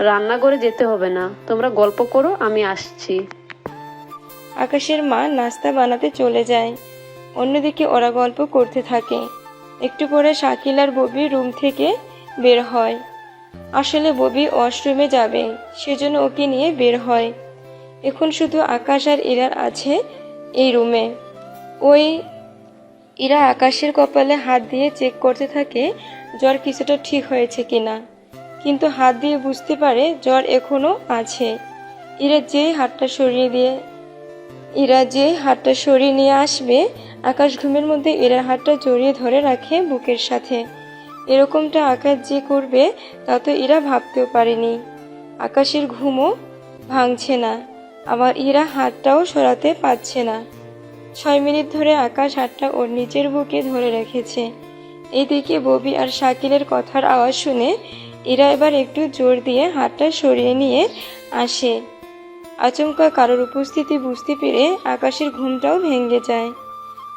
রান্নাঘরে যেতে হবে না, তোমরা গল্প করো, আমি আসছি। আকাশের মা নাস্তা বানাতে চলে যায়। অন্যদিকে ওরা গল্প করতে থাকে। একটু পরে শাকিল আর ববি রুম থেকে বের হয়। আসলে ববি ওয়াশরুমে যাবে, সেজন্য ওকে নিয়ে বের হয়। এখন শুধু আকাশ আর ইরার আছে এই রুমে। ওই ইরা আকাশের কপালে হাত দিয়ে চেক করতে থাকে জ্বর কিছুটা ঠিক হয়েছে কিনা, কিন্তু হাত দিয়ে বুঝতে পারে জ্বর এখনো আছে। ইরা যেই হাতটা সরিয়ে নিয়ে আসবে, আকাশ ঘুমের মধ্যে ইরার হাতটা জড়িয়ে ধরে রাখে বুকের সাথে। এরকমটা আকাশ যে করবে তা তো ইরা ভাবতেও পারেনি। আকাশের ঘুমও ভাঙছে না, আবার ইরা হাতটাও সরাতে পারছে না। 6 মিনিট ধরে আকাশ হাতটা ওর নিচের বুকে ধরে রেখেছে। এইদিকে ববি আর শাকিলের কথার আওয়াজ শুনে ইরা এবার একটু জোর দিয়ে হাতটা সরিয়ে নিয়ে আসে। আচমকা কারোর উপস্থিতি বুঝতে পেরে আকাশের ঘুমটাও ভেঙে যায়।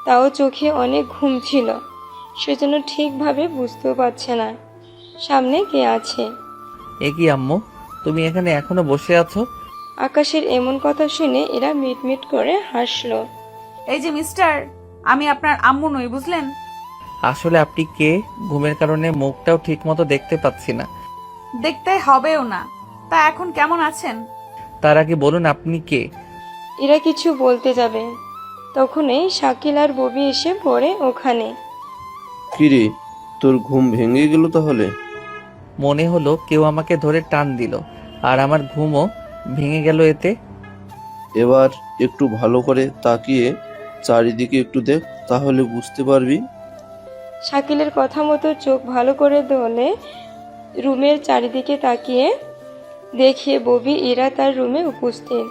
তাও চোখে অনেক ঘুম ছিল, সেজন্য ঠিকভাবে বুঝতেও পারছে না সামনে কে আছে। এ কি আম্মু, তুমি এখানে এখনো বসে আছো? আকাশের এমন কথা শুনে এরা মিটমিট করে হাসলো। এই যে মিস্টার, আমি আপনার আম্মু নই, বুঝলেন? আসলে আপনি কে? ঘুমের কারণে মুখটাও ঠিক মতো দেখতে পাচ্ছি না। দেখতে হবেও না। তা এখন কেমন আছেন? তার আগে বলুন আপনি কে? এরা কিছু বলতে যাবে, তখনই শাকিল আর ববি এসে পড়ে ওখানে। কিরে, তোর ঘুম ভেঙে গেল তাহলে? মনে হলো কেউ আমাকে ধরে টান দিল, আর আমার ঘুমও ভেঙে গেল এতে। এবার একটু ভালো করে তাকিয়ে চারিদিকে একটু দেখ, তাহলে বুঝতে পারবি। শাকিলের কথা মতো চোখ ভালো করে ধরে রুমের চারিদিকে তাকিয়ে দেখে ববি ইরা তার রুমে উপস্থিত।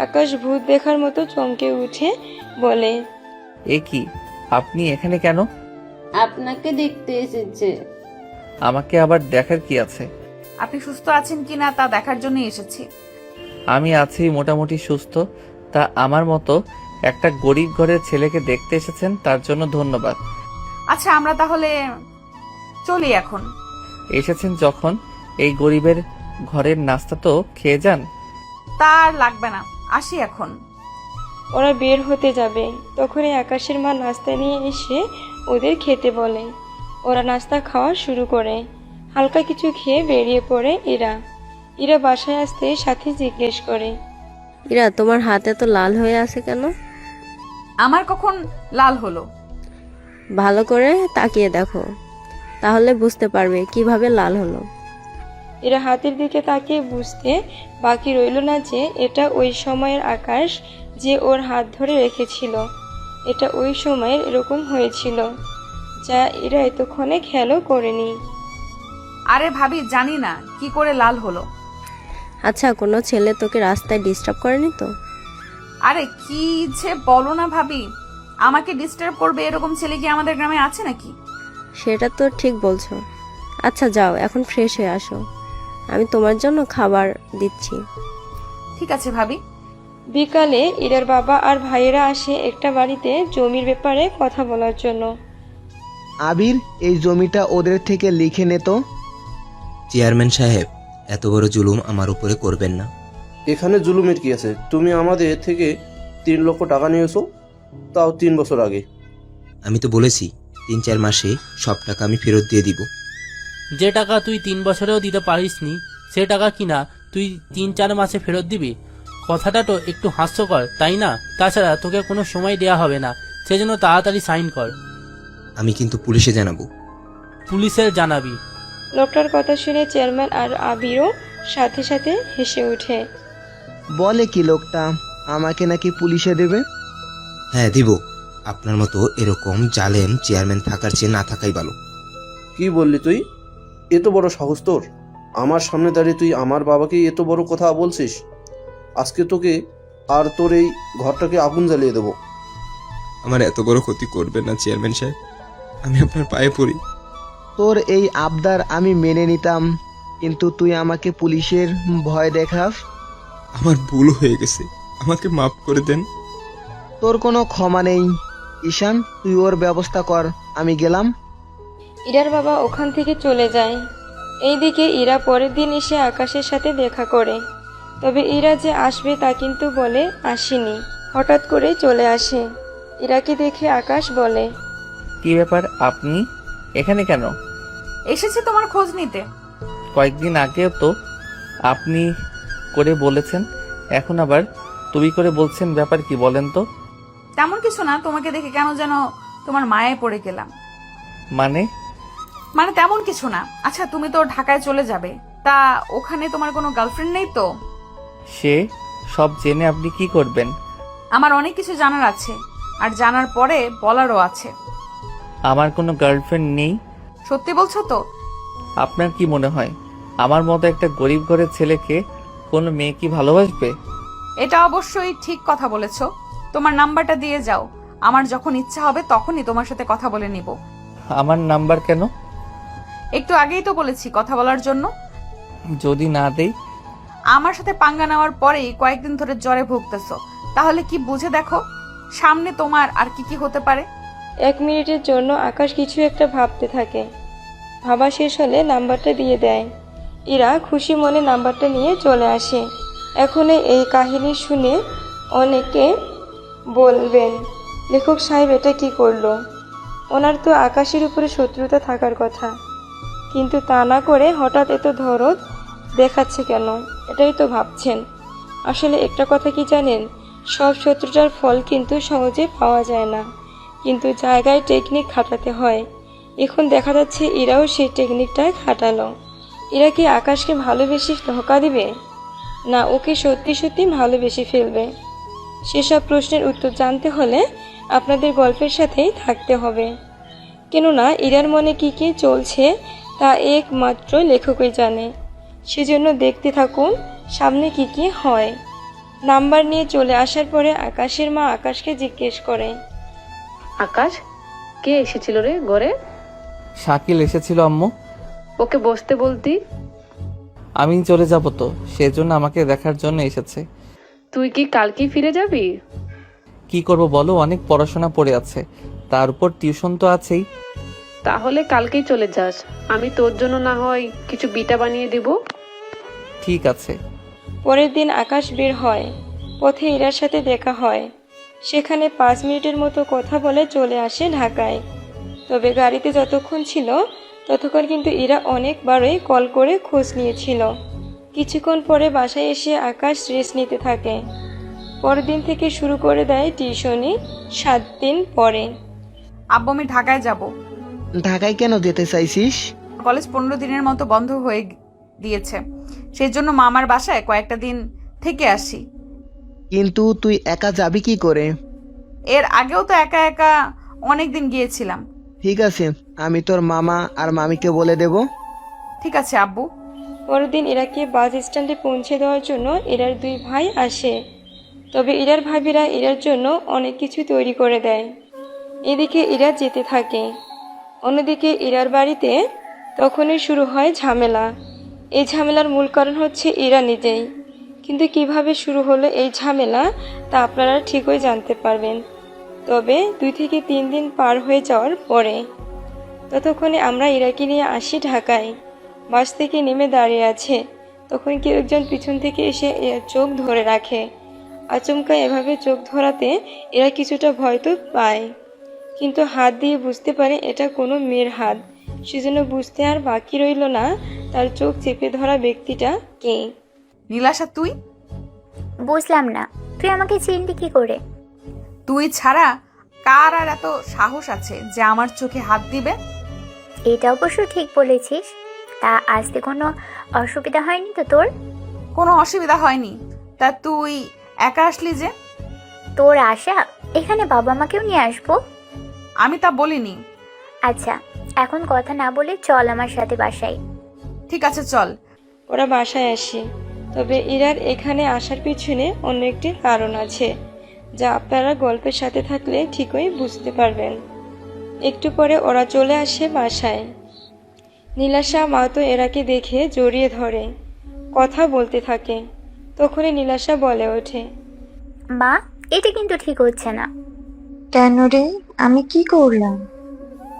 আকাশ ভূত দেখার মতো চমকে উঠে বলে, এ কি, আপনি এখানে কেন? আপনাকে দেখতে এসেছে। আমাকে আবার দেখার কি আছে? আপনি সুস্থ আছেন কিনা তা দেখার জন্য এসেছি। আমি আছি মোটামুটি সুস্থ। তা আমার মতো একটা গরিব ঘরের ছেলেকে দেখতে এসেছেন, তার জন্য ধন্যবাদ। আচ্ছা, আমরা তাহলে চলি এখন। এসেছেন যখন এই গরিবের ঘরের নাস্তা তো খেয়ে যান। তার লাগবে না, আসি এখন। ওরা বের হতে যাবে, তখনই আকাশের মা নাস্তা নিয়ে এসে ওদের খেতে বলে। ওরা নাস্তা খাওয়া শুরু করে। হালকা কিছু খেয়ে বেরিয়ে পড়ে ইরা বাসায় আসতে সাথে জিজ্ঞেস করে, ইরা, তোমার হাতে তো লাল হয়ে আছে কেন? আমার কখন লাল হলো? ভালো করে তাকিয়ে দেখো, তাহলে বুঝতে পারবে কিভাবে লাল হলো। এরা হাতের দিকে তাকিয়ে বুঝতে বাকি রইল না যে এটা ওই সময়ের আকাশ যে ওর হাত ধরে রেখেছিল। এটা ওই সময়ের এরকম হয়েছিল, যা এরা এতক্ষণে খেয়ালও করেনি। আরে ভাবি, জানি না কি করে লাল হলো। আচ্ছা, কোনো ছেলে তোকে রাস্তায় ডিস্টার্ব করেনি তো? আরে কি যে বলো না ভাবি, আমাকে ডিস্টার্ব করবে এরকম ছেলে কি আমাদের গ্রামে আছে নাকি? সেটা তো ঠিক বলছো। আচ্ছা যাও, এখন ফ্রেশ হয়ে আসো, আমি তোমার জন্য খাবার দিচ্ছি। ঠিক আছে ভাবি। বিকালে ইরার বাবা আর ভাইয়েরা আসে একটা বাড়িতে জমির ব্যাপারে কথা বলার জন্য। আবির, এই জমিটা ওদের থেকে লিখে নে তো। চেয়ারম্যান সাহেব, এত বড় জুলুম আমার উপরে করবেন না। এখানে জুলুমের কি আছে? তুমি আমাদের থেকে 3 লক্ষ টাকা নিয়েছো, তাও 3 বছর আগে। আমি তো বলেছি 3-4 মাসে সব টাকা আমি ফেরত দিয়ে দিব। যে টাকা তুই 3 বছরেও দিতে পারিসনি, সে টাকা কিনা তুই 3-4 মাসে ফেরত দিবি? কথাটা তো একটু হাস্যকর, তাই না? তাছাড়া তোকে কোনো সময় দেয়া হবে না, সেজন্য তাড়াতাড়ি সাইন কর। আমি কিন্তু পুলিশে জানাবো। পুলিশের জানাবি? লোকটার কথা শুনে চেয়ারম্যান আর আবিরও সাথে সাথে হেসে ওঠে। বলে কি লোকটা, আমাকে নাকি পুলিশে দেবে? হ্যাঁ দিব। আপনার মতো এরকম জালেম চেয়ারম্যান থাকার চেয়ে না থাকাই ভালো। কি বললি তুই? এত বড় সাহস তোর? আমার সামনে দাঁড়িয়ে তুই আমার বাবাকে এত বড় কথা বলছিস? আজকে তোকে আর তোর এই ঘরটাকে আগুন জ্বালিয়ে দেবো। আমার এত বড় ক্ষতি করবেন না চেয়ারম্যান সাহেব, আমি আপনার পায়ে পড়ি। তোর এই আবদার আমি মেনে নিতাম, কিন্তু তুই আমাকে পুলিশের ভয় দেখাস। আমার ভুল হয়ে গেছে, আমাকে মাফ করে দেন। তোর কোনো ক্ষমা নেই। ঈশান, তুই ওর ব্যবস্থা কর, আমি গেলাম। ইরার বাবা ওখান থেকে চলে যায়। এইদিকে ইরা পরের দিন এসে আকাশের সাথে দেখা করে, তবে ইরা যে আসবে তা কিন্তু বলে আসেনি, হঠাৎ করে চলে আসে। ইরাকে দেখে আকাশ বলে, কি ব্যাপার, আপনি এখানে কেন? এসেছি তোমার খোঁজ নিতে। কয়েকদিন আগেও তো আপনি করে বলেছেন, এখন আবার তুমি করে বলছেন, ব্যাপার কি বলেন তো? তেমন কিছু না, তোমাকে দেখে কেন যেন তোমার মায়ে পড়ে গেলাম। মানে? তেমন কিছু না। আচ্ছা, তুমি তো ঢাকায় চলে যাবে, তা ওখানে তোমার কোনো গার্লফ্রেন্ড নেই তো? সে সব জেনে আপনি কি করবেন? আমার অনেক কিছু জানার আছে, আর জানার পরে বলারও আছে। আমার কোনো গার্লফ্রেন্ড নেই। সত্যি বলছো তো? আপনার কি মনে হয় আমার মতো একটা গরিব ঘরের ছেলেকে কোনো মেয়ে কি ভালোবাসবে? এটা অবশ্যই ঠিক কথা বলেছো। তোমার নাম্বারটা দিয়ে যাও, আমার যখন ইচ্ছা হবে তখনই তোমার সাথে কথা বলে নিব। আমার নাম্বার কেন? একটু আগেই তো বলেছি কথা বলার জন্য। যদি না দেই? আমার সাথে পাঙ্গা নেওয়ার পরেই কয়েকদিন ধরে জ্বরে ভুগতেছো, তাহলে কি বুঝে দেখো সামনে তোমার আর কি কি হতে পারে। 1 মিনিটের জন্য আকাশ কিছু একটা ভাবতে থাকে। ভাবা শেষ হলে নাম্বারটা দিয়ে দেয়। ইরা খুশি মনে নাম্বারটা নিয়ে চলে আসে। এখন এই কাহিনী শুনে অনেকে বলবেন, লেখক সাহেব এটা কি করলো? ওনার তো আকাশের উপরে শত্রুতা থাকার কথা, কিন্তু তা না করে হঠাৎ এত দরদ দেখাচ্ছে কেন? এটাই তো ভাবছেন। আসলে একটা কথা কি জানেন, সব শত্রুতার ফল কিন্তু সহজে পাওয়া যায় না, কিন্তু জায়গায় টেকনিক খাটাতে হয়। এখন দেখা যাচ্ছে ইরাও সেই টেকনিকটা খাটালো। ইরা কি আকাশকে ভালোবেসে ধোকা দিবে, না ওকে সত্যি সত্যি ভালোবেসে ফেলবে? সেসব প্রশ্নের উত্তর জানতে হলে আপনাদের গল্পের সাথেই থাকতে হবে, কেননা ইরার মনে কি কি চলছে তা একমাত্র লেখকই জানে। সেজন্য দেখতে থাকুন সামনে কি কি হয়। নাম্বার নিয়ে চলে আসার পরে আকাশের মা আকাশকে জিজ্ঞেস করে, আকাশ, কে এসেছিল রে ঘরে? শাকিল এসেছিল আম্মু। ওকে বসতে বলতি। আমি চলে যাব তো, সেজন্য আমাকে দেখার জন্য এসেছে। তুই কি কালকেই ফিরে যাবি? কি করব বলো, অনেক পড়াশোনা পড়ে আছে, তার উপর টিউশন তো আছেই। তাহলে কালকেই চলে যাস, আমি তোর জন্য না হয় কিছু বিটা বানিয়ে দিব। ঠিক আছে। পরের দিন আকাশ বের হয়। পথে ইরার সাথে দেখা হয়। সেখানে 5 মিনিটের মতো কথা বলে চলে আসে ঢাকায়। তবে গাড়িতে যতক্ষণ ছিল ততক্ষণ কিন্তু ইরা অনেকবারই কল করে খোঁজ নিয়েছিল। কিছুক্ষণ পরে বাসায় এসে আকাশ রেস্ট নিতে থাকে। পরের দিন থেকে শুরু করে দেয় টিউশনি 7 দিন পরে। আব্বু আমি ঢাকায় যাব। ঢাকায় কেন যেতে চাইছিস? কলেজ 15 দিনের মতো বন্ধ হয়ে দিয়েছে, সেই জন্য মামার বাসায় কয়েকটা দিন থেকে আসি। কিন্তু তুই একা যাবি কি করে? এর আগেও তো একা একা অনেক দিন গিয়েছিলাম। ঠিক আছে, আমি তোর মামা আর মামিকে বলে দেব। ঠিক আছে আব্বু। পরের দিন ইরাকে বাস স্ট্যান্ডে পৌঁছে দেওয়ার জন্য ইরার 2 ভাই আসে। তবে ইরার ভাবিরা ইরার জন্য অনেক কিছু তৈরি করে দেয়। এদিকে ইরা যেতে থাকে। অন্যদিকে ইরার বাড়িতে তখনই শুরু হয় ঝামেলা। এই ঝামেলার মূল কারণ হচ্ছে ইরা নিজেই। কিন্তু কিভাবে শুরু হলো এই ঝামেলা তা আপনারা ঠিকই জানতে পারবেন, তবে 2 থেকে 3 দিন পার হয়ে যাওয়ার পরে। ততক্ষণে আমরা ইরাকে নিয়ে আসি ঢাকায়। বাস থেকে নেমে দাঁড়িয়ে আছে, তখন কেউ একজন পিছন থেকে এসে এর চোখ ধরে রাখে। আচমকা এভাবে চোখ ধরাতে এরা কিছুটা ভয় তো পায়, কিন্তু হাত দিয়ে বুঝতে পারে এটা কোনো মেয়ের হাত। সেজন্য বুঝতে আর বাকি রইল না তার চোখ চেপে ধরা ব্যক্তিটা কে। নীলাশা তুই? বুঝলাম না, তুই আমাকে চিনলি কি করে? তুই ছাড়া কার আর এত সাহস আছে যে আমার চোখে হাত দিবে? এটা অবশ্য ঠিক বলেছিস। তা আসতে কোনো অসুবিধা হয়নি তো তোর? কোনো অসুবিধা হয়নি। তা তুই একা আসলি যে? তোর আশা এখানে বাবা মাকেও নিয়ে আসবো? আমি তা বলিনি। আচ্ছা, এখন কথা না বলে চল আমার সাথে বাসায়। ঠিক আছে চল। ওরা বাসায় আসে। তবে ইরার এখানে আসার পিছনে অন্য একটি কারণ আছে, যা আপনারা গল্পের সাথে থাকলে ঠিকই বুঝতে পারবেন। একটু পরে ওরা চলে আসে বাসায়। নীলাশা মা তো এরাকে দেখে জড়িয়ে ধরে, কথা বলতে থাকে। তখনই নীলাশা বলে ওঠে, মা, এটা কিন্তু ঠিক হচ্ছে না। কেন রে, আমি কি করলাম?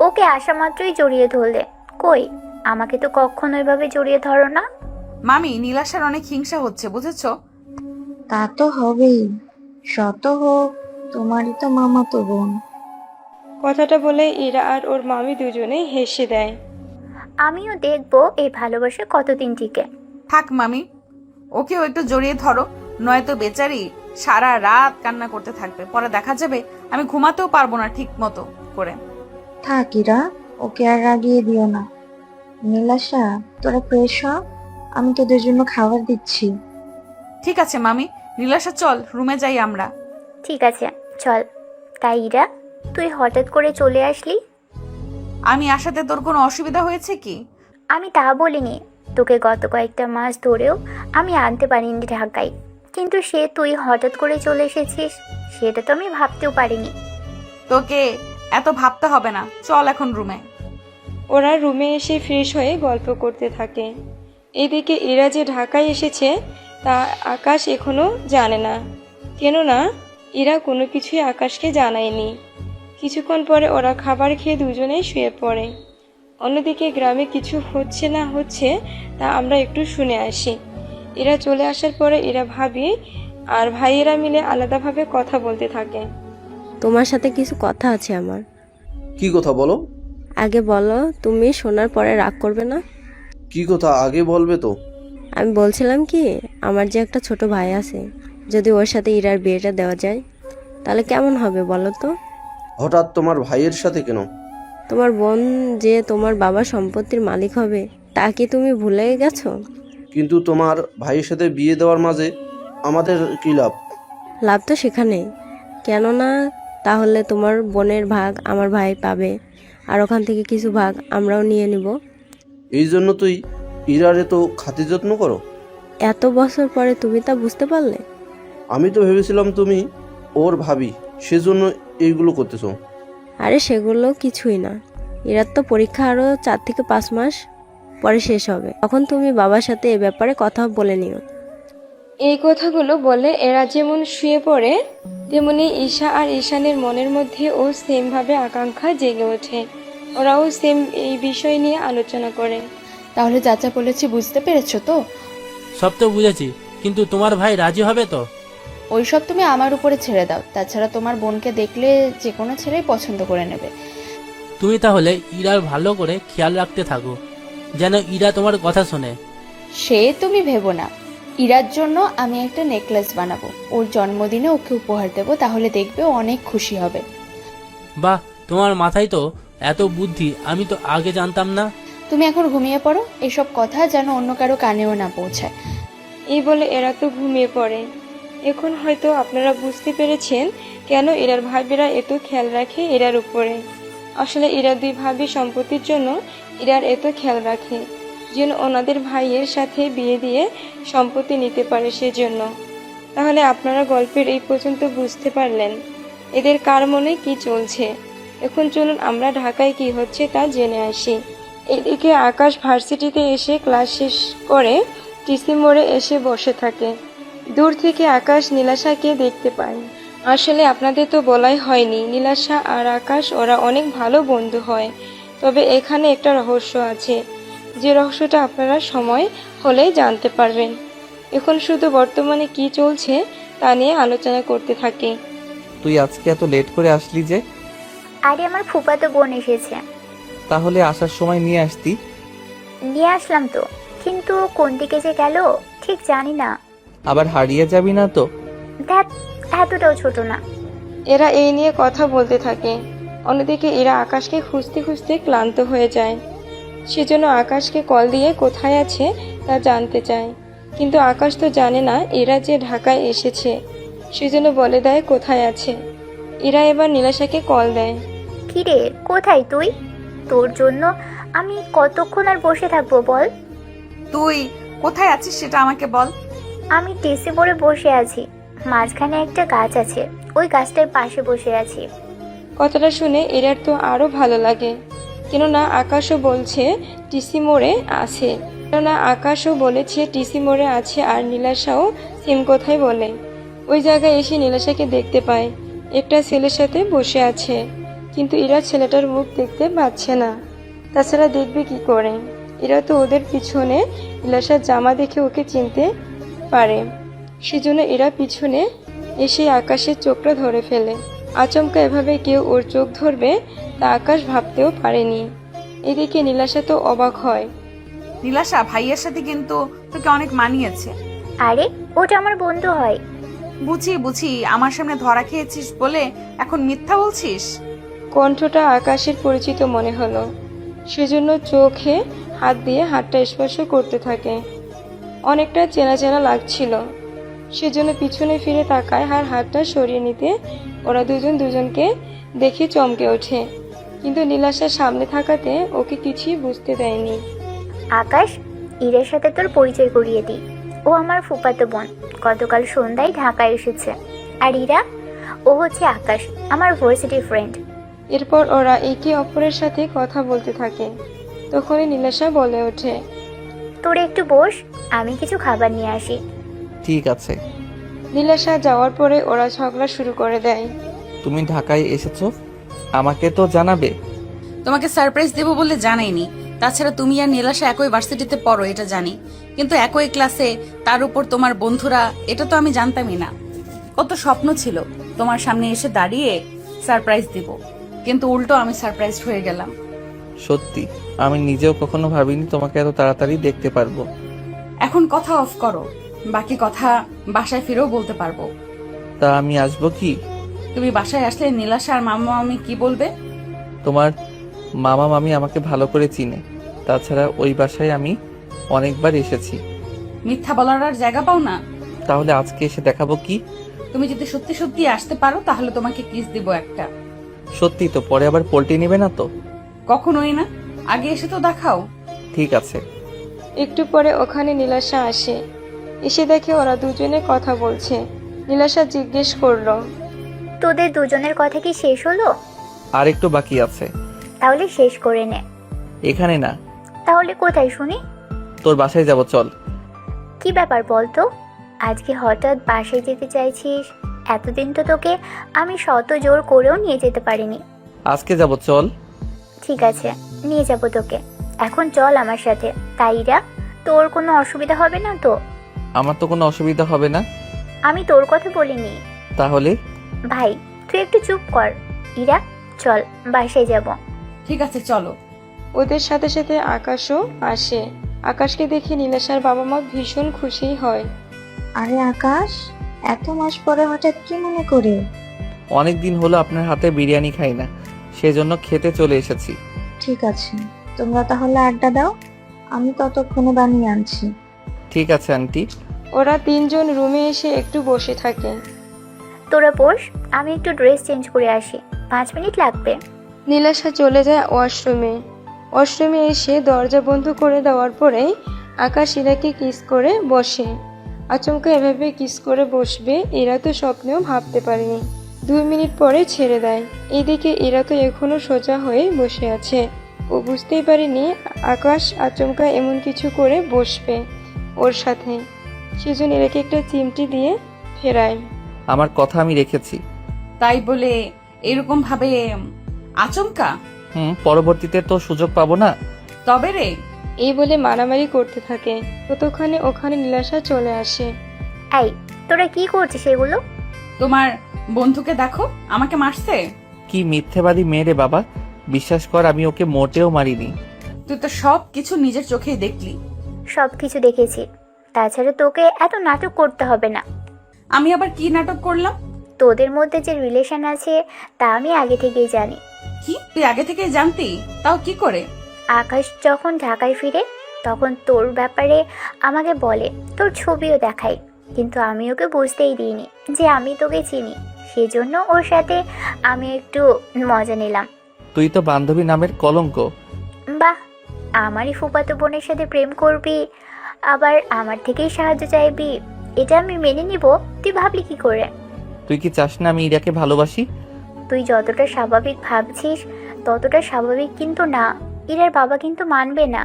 ওকে আসা মাত্রই জড়িয়ে ধরলে। কই, আমাকে তো কখনো এভাবে জড়িয়ে ধরো না। মামি, নীলাশার অনেক হিংসা হচ্ছে, বুঝেছো? তা তো হবেই, শত হোক তোমারই তো মামাতো বোন। কথাটা বলে ইরা আর ওর মামি দুজনেই হেসে দেয়। আমিও দেখবো এই ভালোবাসা কতদিন টিকে। থাক মামি, ওকেও একটু জড়িয়ে ধরো, নয়তো বেচারি সারা রাত কান্না করতে থাকবে। পরে দেখা যাবে আমি ঘুমাতেও পারবো না ঠিক মতো করে। থাকিরা, ওকে আর রাগিয়ে দিও না। নীলাশা, তোরা ফ্রেশ হ, আমি তোদের জন্য খাবার দিচ্ছি। ঠিক আছে মামি। নীলাশা চল, রুমে যাই আমরা। ঠিক আছে চল। তাই ইরা, তুই হঠাৎ করে চলে আসলি? আমি আসাতে তোর কোনো অসুবিধা হয়েছে কি? আমি তা বলিনি। তোকে গত কয়েকটা মাস ধরেও আমি আনতে পারিনি ঢাকায়, কিন্তু তুই হঠাৎ করে চলে এসেছিস, সেটা তো আমি ভাবতেও পারিনি। তোকে এত ভাবতে হবে না, চল এখন রুমে। ওরা রুমে এসে ফ্রেশ হয়ে গল্প করতে থাকে। এদিকে ইরা যে ঢাকায় এসেছে তা আকাশ এখনো জানে না, কেননা ইরা কোনো কিছুই আকাশকে জানায়নি। কিছুক্ষণ পরে ওরা খাবার খেয়ে দুজনেই শুয়ে পড়ে। অন্যদিকে গ্রামে কিছু হচ্ছে না হচ্ছে তা আমরা একটু শুনে আসি। এরা চলে আসার পরে এরা ভাবি আর ভাইয়েরা মিলে আলাদাভাবে কথা বলতে থাকে। তোমার সাথে কিছু কথা আছে আমার। কি কথা বলো? আগে বলো, তুমি শোনার পরে রাগ করবে না? কি কথা আগে বলবে তো? আমি বলছিলাম কি, আমার যে একটা ছোট ভাই আছে, যদি ওর সাথে ইরার বিয়েটা দেওয়া যায় তাহলে কেমন হবে বলো তো? হঠাৎ তোমার ভাইয়ের সাথে কেন? তোমার বোন যে তোমার বাবার সম্পত্তির মালিক হবে তা কি তুমি ভুলে গেছো? কিন্তু তোমার ভাইয়ের সাথে বিয়ে দেওয়ার মাঝে আমাদের কি লাভ? লাভ তো সেখানেই, কেননা তাহলে তোমার বোনের ভাগ আমার ভাই পাবে, আর ওখান থেকে কিছু ভাগ আমরাও নিয়ে নিব। এই জন্য তুই ইরার এত খাতির যত্ন করো? এত বছর পরে তুমি তা বুঝতে পারলে? আমি তো ভেবেছিলাম তুমি ওর ভাবি, সেজন্য এইগুলো করতেছো। আরে সেগুলো কিছুই না, এরার তো পরীক্ষা আরও 4 থেকে 5 মাস পরে শেষ হবে, তখন তুমি বাবার সাথে এ ব্যাপারে কথা বলে নিও। এই কথাগুলো বলে এরা যেমন শুয়ে পড়ে, তেমনি ঈশা আর ঈশানের মনের মধ্যেও সেমভাবে আকাঙ্ক্ষা জেগে ওঠে। ওরাও সেম এই বিষয় নিয়ে আলোচনা করে। তাহলে চাচা বলেছি বুঝতে পেরেছো তো? সব তো বুঝেছি, কিন্তু তোমার ভাই রাজি হবে তো? ওইসব তুমি আমার উপরে ছেড়ে দাও। তাছাড়া তোমার বোনকে দেখলে যে কোনো ছেলেই পছন্দ করে নেবে। তুমি তাহলে ইরার ভালো করে খেয়াল রাখতে থাকো, যেন ইরা তোমার কথা শোনে। সে তুমি ভেবো না। ইরার জন্য আমি একটা নেকলেস বানাবো, ওর জন্মদিনে ওকে উপহার দেবো, তাহলে দেখবে ও অনেক খুশি হবে। বাহ, তোমার মাথায় তো এত বুদ্ধি, আমি তো আগে জানতাম না। তুমি এখন ঘুমিয়ে পড়ো, এসব কথা যেন অন্য কারো কানেও না পৌঁছায়। এই বলে এরা তো ঘুমিয়ে পড়ে। এখন হয়তো আপনারা বুঝতে পেরেছেন কেন এরার ভাবিরা এত খেয়াল রাখে এরার উপরে। আসলে এরা দুই ভাবি সম্পত্তির জন্য এরার এত খেয়াল রাখে, যেন ওনাদের ভাইয়ের সাথে বিয়ে দিয়ে সম্পত্তি নিতে পারে সেজন্য। তাহলে আপনারা গল্পের এই পর্যন্ত বুঝতে পারলেন এদের কার মনে কি চলছে। এখন চলুন আমরা ঢাকায় কি হচ্ছে তা জেনে আসি। এদিকে আকাশ ভার্সিটিতে এসে ক্লাস শেষ করে টিসি মোড়ে এসে বসে থাকে। দূর থেকে আকাশ নীলাশাকে দেখতে পায়। আসলে আপনাদের তো বলাই হয়নি, নীলাশা আর আকাশ ওরা অনেক ভালো বন্ধু হয়। তবে এখানে একটা রহস্য আছে, যে রহস্যটা আপনারা সময় হলেই জানতে পারবেন। এখন শুধু বর্তমানে কি চলছে তা নিয়ে আলোচনা করতে থাকি। তুই আজকে এত লেট করে আসলি যে? আরে আমার ফুফাতো বোন এসেছে। তাহলে আসার সময় নিয়ে আসতি। নিয়ে আসলাম তো, কিন্তু কোন দিকে যে গেল ঠিক জানি না। আবার হারিয়ে যাবি না তো? দেখ, এতটাও ছোট না। এরা এই নিয়ে কথা বলতে থাকে। অন্যদিকে এরা আকাশকে খুঁজতে খুঁজতে ক্লান্ত হয়ে যায়। সেজন্য আকাশকে কল দিয়ে কোথায় আছে তা জানতে চায়, কিন্তু আকাশ তো জানে না এরা যে ঢাকায় এসেছে, সেজন্য বলে দেয় কোথায় আছে। এরা এবার নীলাশাকে কল দেয়। কিরে, কোথায় তুই? তোর জন্য আমি কতক্ষণ আর বসে থাকবো বল? তুই কোথায় আছিস সেটা আমাকে বল। আমি টিসি মোড়ে বসে আছি, মাঝখানে একটা গাছ আছে, ওই গাছটার পাশে বসে আছি। কথাটা শুনে এরার তো আরো ভালো লাগে, কেননা আকাশও বলছে টিসি মোড়ে আছে। কেননা আকাশও বলেছে টিসি মোড়ে আছে, আর নীলাশাও সেম কথাই বলে। ওই জায়গায় এসে নীলাশাকে দেখতে পায় একটা ছেলের সাথে বসে আছে, কিন্তু এরা ছেলেটার মুখ দেখতে পাচ্ছে না। তাছাড়া দেখবে কি করে, এরা তো ওদের পিছনে নীলাশার জামা দেখে ওকে চিনতে পারে। সেজন্য এরা পিছনে এসে আকাশের চোখটা ধরে ফেলে। আচমকা এভাবে কেউ ওর চোখ ধরবে তা আকাশ ভাবতেও পারেনি। এদিকে নীলাশা তো অবাক হয়। নীলাশা, ভাইয়ের সাথে কিন্তু তোকে অনেক মানিয়েছে। আরে ওটা আমার বন্ধু হয়। বুঝি আমার সামনে ধরা খেয়েছিস বলে এখন মিথ্যা বলছিস? কণ্ঠটা আকাশের পরিচিত মনে হলো, সেজন্য চোখে হাত দিয়ে হাতটা স্পর্শ করতে থাকে। অনেকটা চেনা চেনা লাগছিল, সেজন্য পিছনে ফিরে তাকায় আর হাতটা সরিয়ে নিতে ওরা দুজন দুজনকে দেখে চমকে ওঠে। কিন্তু নীলাশার সামনে থাকাতে ওকে কিছুই বুঝতে দেয়নি। আকাশ, ইরের সাথে তোর পরিচয় করিয়ে দিই। ও আমার ফুফাতো বোন, গতকাল সন্ধ্যায় ঢাকায় এসেছে। আর ইরা, ও হচ্ছে আকাশ, আমার ভার্সিটি ফ্রেন্ড। এরপর ওরা একে অপরের সাথে কথা বলতে থাকে। তখনই নীলাশা বলে ওঠে, তোরে একটু বস, আমি কিছু খাবার নিয়ে আসি। ঠিক আছে। নীলাশা যাওয়ার পরে ওরা ঝগড়া শুরু করে দেয়। তুমি ঢাকায় এসেছো, আমাকে তো জানাবে। তোমাকে সারপ্রাইজ দেবো বলে জানাইনি। তাছাড়া তুমি আর নীলাশা একই ভার্সিটিতে পড়ো এটা জানি, কিন্তু একই ক্লাসে, তার উপর তোমার বন্ধুরা, এটা তো আমি জানতামই না। কত স্বপ্ন ছিল তোমার সামনে এসে দাঁড়িয়ে সারপ্রাইজ দিব, কিন্তু উল্টো আমি সারপ্রাইজ হয়ে গেলাম। সত্যি আমি নিজেও কখনো ভাবিনি তোমাকে এত তাড়াতাড়ি দেখতে পারবো। এখন কথা অফ করো, বাকি কথা বাসায় ফিরেও বলতে পারবো। তা আমি আসবো কি? তুমি বাসায় আসলে নীলাশা আর মামা মামি কি বলবে? তোমার মামা মামি আমাকে ভালো করে চিনে। তাছাড়া ওই বাসায় আমি অনেকবার এসেছি। মিথ্যা বলার আর জায়গা পাও না। তাহলে আজকে এসে দেখাবো কি? তুমি যদি সত্যি সত্যি আসতে পারো তাহলে তোমাকে কিস দিব একটা। সত্যি তো? পরে আবার পল্টি নেবে না তো? কখনোই না, আগে এসে তো দেখাও। ঠিক আছে। একটু পরে ওখানে নীলাশা আসে। এসে দেখে ওরা দুজনে কথা বলছে। নীলাশা জিজ্ঞেস করলো, তোদের দুজনের কথা কি শেষ হলো? আর একটু বাকি আছে। তাহলে শেষ করে নে। এখানে না, তাহলে কোথায় শুনি? তোর বাসায় যাব, চল। কি ব্যাপার বলতো, আজকে হঠাৎ বাসায় যেতে চাইছিস? এতদিন তো তোকে আমি শত জোর করেও নিয়ে যেতে পারিনি। আজকে যাব, চল। ঠিক আছে, নিয়ে যাব তোকে। এখন চল আমার সাথে। তাইরা, তোর কোনো অসুবিধা হবে না তো? আমার তো কোনো অসুবিধা হবে না। আমি তোর কথা বলিনি। তাহলে? ভাই তুই একটু চুপ কর। ইরা, চল বাসায় যাব। ঠিক আছে, চলো। ওদের সাথে সাথে আকাশও আসে। আকাশকে দেখে নীলাশার বাবা মা ভীষণ খুশি হয়। আরে আকাশ, এত মাস পরে হঠাৎ কি মনে করে? অনেক দিন হলো আপনার হাতে বিরিয়ানি খাই না, সেজন্য খেতে চলে এসেছি। ঠিক আছে, তোমরা তাহলে আড্ডা দাও, আমি ততক্ষণে বানিয়ে আনছি। ঠিক আছে আন্টি। ওরা তিনজন রুমে এসে একটু বসে থাকে। তোরা বস, আমি একটু ড্রেস চেঞ্জ করে আসি, 5 মিনিট লাগবে। নীলাশা চলে যায় ওয়াশরুমে। ওয়াশরুমে এসে দরজা বন্ধ করে দেওয়ার পরেই আকাশ ইরাকে কিস করে বসে। আচমকা এভাবে কিস করে বসবে এরা তো স্বপ্নেও ভাবতে পারেনি। 2 মিনিট পরে ছেড়ে দেয়। এদিকে এরা তো এখনো সোজা হয়ে বসে আছে। ও বুঝতেই পারেনি আকাশ আচমকা এমন কিছু করে বসবে ওর সাথে। সেজন্য এরাকে একটা চিমটি দিয়ে ফেরায়। আমার কথা আমি রেখেছি। তাই বলে এরকম ভাবে আচমকা? পরবর্তীতে তো সুযোগ পাবো না। তবে রে। এই বলে মারামারি করতে থাকে। ততক্ষণে ওখানে নীলাশা চলে আসে। এই, তোরা কি করছিস এগুলো? তোমার বন্ধুকে দেখো, আমাকে মারছে। কি মিথ্যেবাদী মেয়ে রে বাবা, বিশ্বাস কর আমি ওকে মোটেও মারিনি। তুই তো সব কিছু নিজের চোখেই দেখলি। সব কিছু দেখেছি, তাছাড়া তোকে এত নাটক করতে হবে না। আমি আবার কি নাটক করলাম? তোদের মধ্যে যে রিলেশন আছে তা আমি আগে থেকেই জানি। কি তুই আগে থেকেই জানতি? তাও কি করে? আকাশ যখন ঢাকায় ফিরে তখন তোর ব্যাপারে আমাকে বলে, তোর ছবিও দেখাই, কিন্তু আমি ওকে বুঝতেই দিইনি যে আমি তোকে চিনি। সেজন্য ওর সাথে আমি একটু মজা নিলাম। তুই তো বান্ধবী নামের কলঙ্ক। বাহ, আমারই ফুফাতো বোনের সাথে প্রেম করবি, আবার আমার থেকেই সাহায্য চাইবি? এটা আমি মেনে নিব? তুই ভাবলি কি করে? তুই কি চাস না আমি ইরাকে ভালোবাসি? তুই যতটা স্বাভাবিক ভাবছিস ততটা স্বাভাবিক কিন্তু না। ইরার বাবা কিন্তু মানবে না।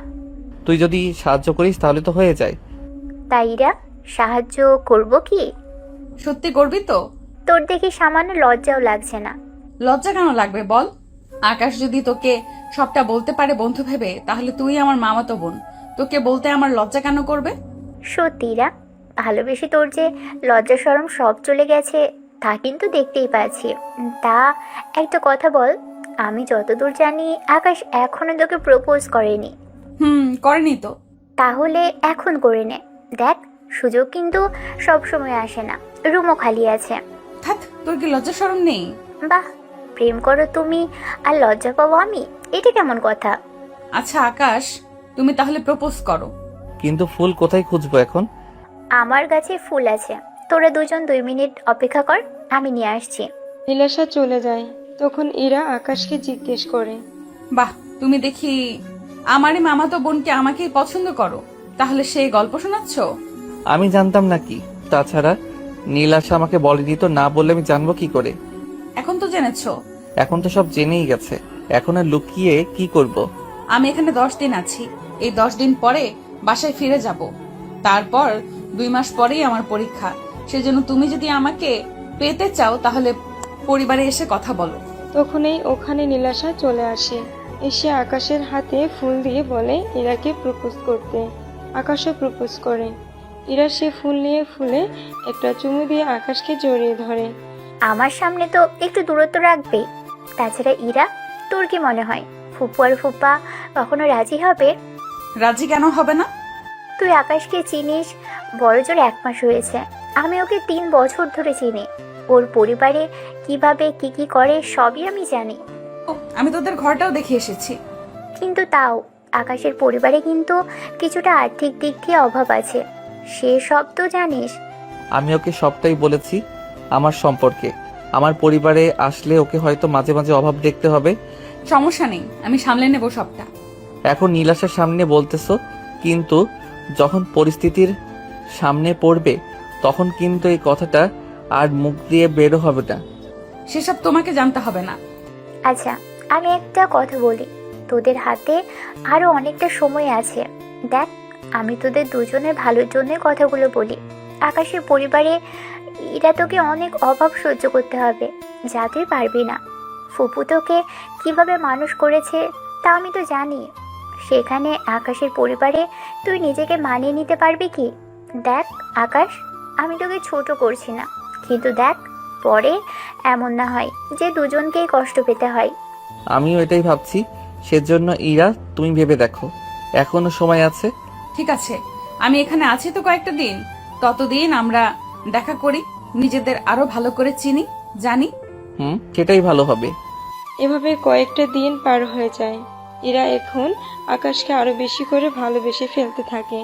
তুই যদি সাহায্য করিস তাহলে তো হয়ে যায়। তাই ইরা, সাহায্য করব কি? সত্যি করবি তো? তোর দেখি সামান্য লজ্জাও লাগছে না। লজ্জা কেন লাগবে বল? আকাশ যদি তোকে সবটা বলতে পারে বন্ধু ভেবে, তাহলে তুই আমার মামাতো বোন, তোকে বলতে আমার লজ্জা কেন করবে? সত্যি ইরা, ভালোবেসে তোর যে লজ্জা শরম সব চলে গেছে তা কিন্তু দেখতেই পাচ্ছি। তা একটা কথা বল, আমি যতদূর জানি আকাশ এখনো তোকে প্রপোজ করেনি। করেনি তো। তাহলে এখন করে নে। দেখ, সুযোগ কিন্তু সব সময় আসে না, রুমও খালি আছে। থাক, তোর কি লজ্জা শরম নেই? বাহ, প্রেম করো তুমি আর লজ্জা পাবো আমি, এটা কেমন কথা? আচ্ছা আকাশ, তুমি তাহলে প্রপোজ করো। কিন্তু ফুল কোথায় খুঁজবো এখন? আমার কাছে ফুল আছে, তোরা দুজন 2 মিনিট অপেক্ষা কর, আমি নিয়ে আসছি। নীলাশা চলে যায়। তখন ইরা আকাশকে জিজ্ঞেস করে, বাহ, তুমি দেখি আমারই মামাতো বোনকে আমাকেই পছন্দ করো, তাহলে সেই গল্প শোনাচ্ছ? আমি জানতাম নাকি? তাছাড়া নীলাশা আমাকে বলেনি তো, না বললে আমি জানবো কি করে? এখন তো জেনেছো। এখন তো সব জেনেই গেছে, এখন আর লুকিয়ে কি করব? আমি এখানে 10 দিন আছি, এই 10 দিন পরে বাসায় ফিরে যাব। তারপর 2 মাস পরেই আমার পরীক্ষা। সেজন্য তুমি যদি আমাকে পেতে চাও তাহলে পরিবারে এসে কথা বলো। তখনই ওখানে নীলাশা চলে আসে। এসে আকাশের হাতে ফুল দিয়ে বলে ইরাকে প্রপোজ করতে। আকাশও প্রপোজ করে। ইরা সে ফুল নিয়ে ফুলে একটা চুমু দিয়ে আকাশকে জড়িয়ে ধরে। আমার সামনে তো একটু দূরত্ব রাখবেই। তাছাড়া ইরা, তোর কি মনে হয় ফুপু আর ফুপা কখনো রাজি হবে? রাজি কেন হবে না? তুই আকাশকে চিনিস, বড়জোর 1 মাস হয়েছে। আমি ওকে 3 বছর ধরে চিনি। ওর পরিবারে কিভাবে কি কি করে সবই আমি জানি। ও আমি তোদের ঘরটাও দেখে এসেছি। কিন্তু তাও আকাশের পরিবারে কিন্তু কিছুটা আর্থিক দিক দিয়ে অভাব আছে, সে সব তো জানিস। আমি ওকে সবটাই বলেছি আমার সম্পর্কে। আমার পরিবারে আসলে ওকে হয়তো মাঝে মাঝে অভাব দেখতে হবে। সমস্যা নেই, আমি সামলে নেব সবটা। এখন নীলাশার সামনে বলতেছো, কিন্তু যখন পরিস্থিতির সামনে পড়বে তখন কিন্তু এই কথাটা আর মুখ দিয়ে বেরো হবে না। সেসব তোমাকে জানতে হবে না। আচ্ছা, আমি একটা কথা বলি, তোদের হাতে আরো অনেকটা সময় আছে। দেখ, আমি তোদের দুজনের ভালোর জন্য কথাগুলো বলি। আকাশের পরিবারে এরা তোকে অনেক অভাব সহ্য করতে হবে, যা তুই পারবি না। ফুপু তোকে কিভাবে মানুষ করেছে তা আমি তো জানি। সেখানে আকাশের পরিবারে তুই নিজেকে মানিয়ে নিতে পারবি কি? দেখ আকাশ, আমি তোকে ছোট করছি না, কিন্তু দেখ পরে এমন না হয় যে দুজনকেই কষ্ট পেতে হয়। আমিও এটাই ভাবছি, সেজন্য ইরা তুমি ভেবে দেখো, এখনো সময় আছে। ঠিক আছে, আমি এখানে আছি তো কয়েকটা দিন, ততদিন আমরা দেখা করি, নিজেদের আরো ভালো করে চিনি, জানি। সেটাই ভালো হবে। এভাবে কয়েকটা দিন পার হয়ে যায়। এরা এখন আকাশকে আরো বেশি করে ভালোবেসে ফেলতে থাকে।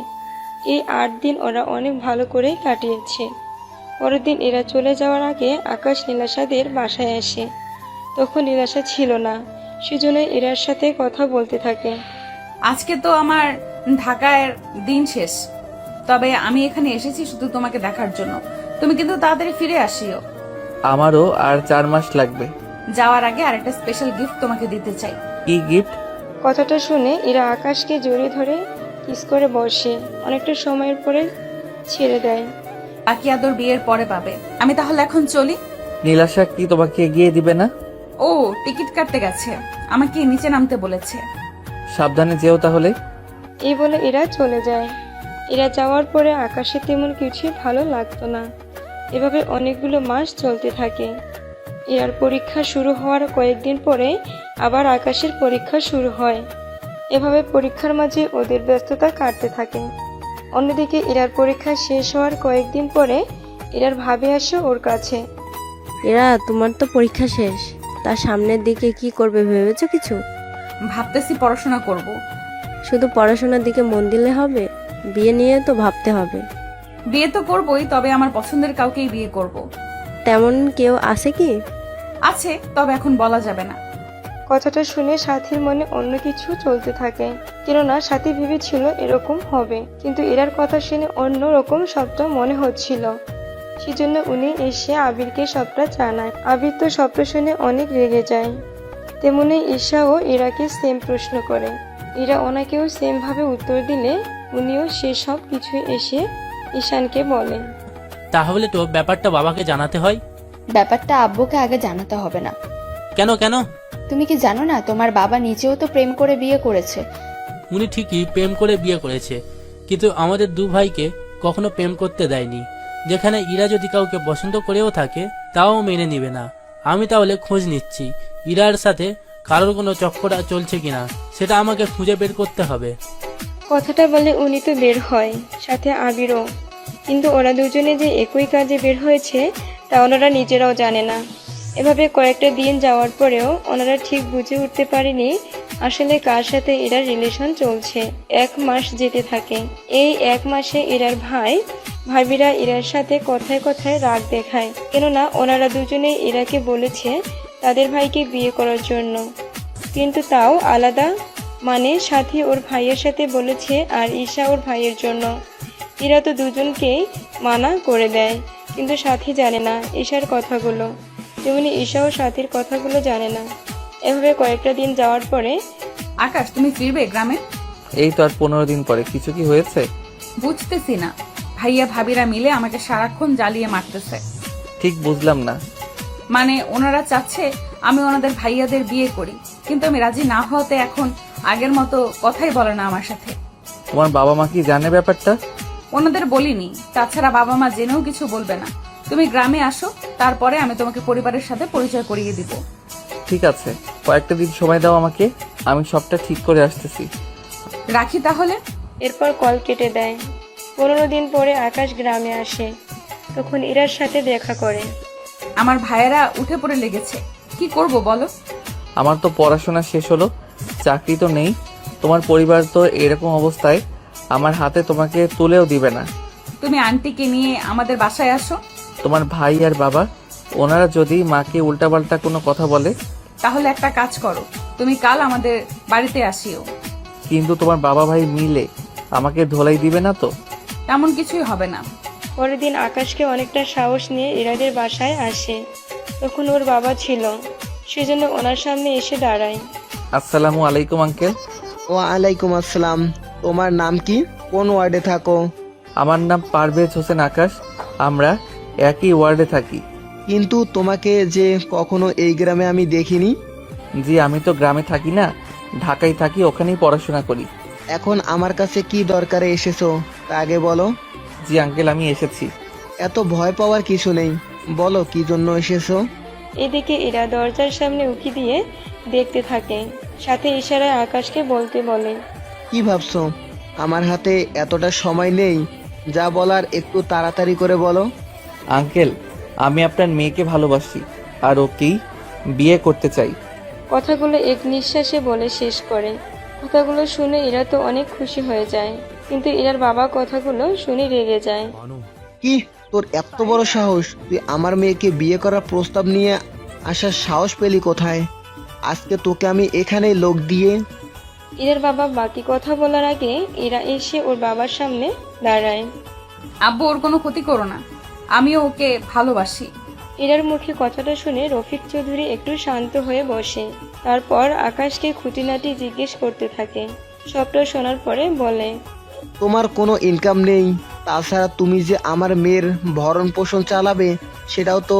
এই 8 দিন ওরা অনেক ভালো করেই কাটিয়েছে। পরের দিন এরা চলে যাওয়ার আগে আকাশ নীলাশাদের বাসায় আসে। তখন নীলাশা ছিল না, সেজন্য এরার সাথে কথা বলতে থাকে। আজকে তো আমার ঢাকায় দিন শেষ, তবে আমি এখানে এসেছি শুধু তোমাকে দেখার জন্য। তুমি কিন্তু তাড়াতাড়ি ফিরে আসিও। আমারও আর 4 মাস লাগবে। যাওয়ার আগে আরেকটা স্পেশাল গিফট তোমাকে দিতে চাই। কি গিফট? কথাটা শুনে এরা আকাশকে জড়িয়ে ধরে কিস করে বসে। অনেকটা সময়ের পরে ছেড়ে দেয়। বাকি আদর বিয়ের পরে পাবে। আমি তাহলে এখন চলি। নীলাশা কি তোমাকে এগিয়ে দিবে না? ও টিকিট কাটতে গেছে, আমাকে নিচে নামতে বলেছে। সাবধানে যেও তাহলে। এই বলে এরা চলে যায়। এরা যাওয়ার পরে আকাশে তেমন কিছুই ভালো লাগতো না। এভাবে অনেকগুলো মাস চলতে থাকে। এরার পরীক্ষা শুরু হওয়ার কয়েকদিন পরে আবার আকাশের পরীক্ষা শুরু হয়। এভাবে পরীক্ষার মাঝে ওদের ব্যস্ততা কাটতে থাকে। অন্যদিকে এরার পরীক্ষা শেষ হওয়ার কয়েকদিন পরে এরার ভাবে আসে ওর কাছে। এরা, তোমার তো পরীক্ষা শেষ, তার সামনের দিকে কি করবে ভেবেছো কিছু? ভাবতেছি পড়াশোনা করব। শুধু পড়াশোনার দিকে মন দিলে হবে? বিয়ে নিয়ে তো ভাবতে হবে। বিয়ে তো করবই, তবে আমার পছন্দের কাউকেই বিয়ে করব। তেমন কেউ আছে কি? আছে, তবে এখন বলা যাবে না। কথাটা শুনে সাথীর মনে অন্য কিছু চলতে থাকে, কেননা সাথী ভেবেছিল এরকম হবে, কিন্তু এরার কথা শুনে অন্য রকম সবটা মনে হচ্ছিল। সেজন্য উনি এসে আবিরকে সবটা জানায়। আবির তো সবটা শুনে অনেক রেগে যায়। তেমনি ঈশাও এরাকে সেম প্রশ্ন করে। এরা ওনাকেও সেম ভাবে উত্তর দিলে উনিও সে সব কিছু এসে ঈশানকে বলে। তাহলে তো ব্যাপারটা বাবাকে জানাতে হয়। ব্যাপারটা আব্বুকে আগে জানাতে হবে না। কেন কেন? তুমি কি জানো না তোমার বাবা নিজেও তো প্রেম করে বিয়ে করেছে? উনি ঠিকই প্রেম করে বিয়ে করেছে, কিন্তু আমাদের দু ভাইকে কখনো প্রেম করতে দেয়নি। যেখানে ইরা যদি কাউকে পছন্দ করেও থাকে তাও মেনে নিবে না। আমি তাহলে খোঁজ নিচ্ছি ইরার সাথে কারোর কোনো চক্কর চলছে কিনা, সেটা আমাকে খুঁজে বের করতে হবে। কথাটা বলে উনি তো বের হয়, সাথে আবিরও। কিন্তু ওরা দুজনে যে একই কাজে বের হয়েছে তা ওনারা নিজেরাও জানে না। এভাবে কয়েকটা দিন যাওয়ার পরেও ওনারা ঠিক বুঝে উঠতে পারেনি আসলে কার সাথে এরার রিলেশন চলছে। 1 মাস যেতে থাকে। এই 1 মাসে এরার ভাবিরা এরার সাথে কথায় কথায় রাগ দেখায়, কেননা ওনারা দুজনে এরাকে বলেছে তাদের ভাইকে বিয়ে করার জন্য, কিন্তু তাও আলাদা, মানে সাথী ওর ভাইয়ের সাথে বলেছে আর ঈশা ওর ভাইয়ের জন্য। এরা তো দুজনকেই মানা করে দেয়, কিন্তু সাথী জানে না ঈশার কথাগুলো, তেমনি ঈশাও সাথীর কথাগুলো জানে না। এভাবে কয়েকটা দিন যাওয়ার পরে আকাশ, তুমি ফিরবে গ্রামে? এই তো আর 15 দিন পরে। কিছু কি হয়েছে? বুঝতেছি না, ভাইয়া ভাবিরা মিলে আমাকে সারাক্ষণ জ্বালিয়ে মারতেছে। ঠিক বুঝলাম না। মানে ওনারা চাচ্ছে আমি ওনাদের ভাইয়াদের বিয়ে করি, কিন্তু আমি রাজি না হওয়াতে এখন আগের মতো কথাই বলে না আমার সাথে। তোমার বাবা মা কি জানে ব্যাপারটা? ওনাদের বলিনি, তাছাড়া বাবা মা জেনেও কিছু বলবে না। তুমি গ্রামে আসো, তারপরে আমি তোমাকে পরিবারের সাথে পরিচয় করিয়ে দিব। ঠিক আছে, কয়েকটা দিন সময় দাও আমাকে, আমি সবটা ঠিক করে আসতেছি। রাখি তাহলে। এরপর কল কেটে দেয়। 15 দিন পরে আকাশ গ্রামে আসে। তখন ইরার সাথে দেখা করে। আমার ভাইয়েরা উঠে পড়ে লেগেছে, কি করব বলো? আমার তো পড়াশোনা শেষ হলো, চাকরি তো নেই, তোমার পরিবার তো এরকম অবস্থায় আমার হাতে তোমাকে তুলেও দিবে না। তুমি আন্টিকে নিয়ে আমাদের বাসায় আসো। তোমার ভাই আর বাবা ওনারা যদি মাকে উল্টাপাল্টা কোনো কথা বলে? তাহলে একটা কাজ করো, তুমি কাল আমাদের বাড়িতে আসিও। কিন্তু তোমার বাবা ভাই মিলে আমাকে ধোলাই দিবে না তো? তেমন কিছুই হবে না। পরের দিন আকাশকে অনেকটা সাহস নিয়ে ইরাদের বাসায় আসে। তখন ওর বাবা ছিল, সেজন্য ওনার সামনে এসে দাঁড়ায়। আসসালামু আলাইকুম আঙ্কেল। ওয়ালাইকুম আসসালাম। তোমার নাম কি? কোন ওয়ার্ডে থাকো? আমার নাম পারভেজ হোসেন আকাশ, আমরা একই ওয়ার্ডে থাকি। কিন্তু তোমাকে যে কখনো এই গ্রামে আমি দেখিনি। জি, আমি তো গ্রামে থাকি না, ঢাকায় থাকি, ওখানেই পড়াশোনা করি। এখন আমার কাছে কি দরকারে এসেছো তা আগে বলো। জি আঙ্কেল, আমি এসেছি। এত ভয় পাওয়ার কিছু নেই, বলো কি জন্য এসেছো। এদিকে এরা দরজার সামনে উকি দিয়ে দেখতে থাকে, সাথে ইশারায় আকাশকে বলতে বলে। কি ভাবছো আমার হাতে এতটা সময় নেই? যা বলার একটু তাড়াতাড়ি করে বলো। আঙ্কেল, আমি আপনার মেয়েকে ভালোবাসি আর ওকেই বিয়ে করতে চাই। কথাগুলো এক নিঃশ্বাসে বলে শেষ করে। কথাগুলো শুনে এরা তো অনেক খুশি হয়ে যায়, কিন্তু এরার বাবা কথাগুলো শুনে রেগে যায়। কি তোর এত বড় সাহস? তুই আমার মেয়েকে বিয়ে করার প্রস্তাব নিয়ে আসার সাহস পেলি কোথায়? আজকে তোকে আমি এখানেই লোক দিয়ে। এরার বাবা বাকি কথা বলার আগে এরা এসে ওর বাবার সামনে দাঁড়ায়। আব্বু, ওর কোনো ক্ষতি করো না, আমিও ওকে ভালোবাসি। এরার মুখে কথাটা শুনে রফিক চৌধুরী একটু শান্ত হয়ে বসে। তারপর আকাশকে খুঁটিনাটি জিজ্ঞেস করতে থাকে। সবটা শোনার পরে বলে, তোমার কোনো ইনকাম নেই, তাছাড়া তুমি যে আমার মেয়ের ভরণ পোষণ চালাবে সেটাও তো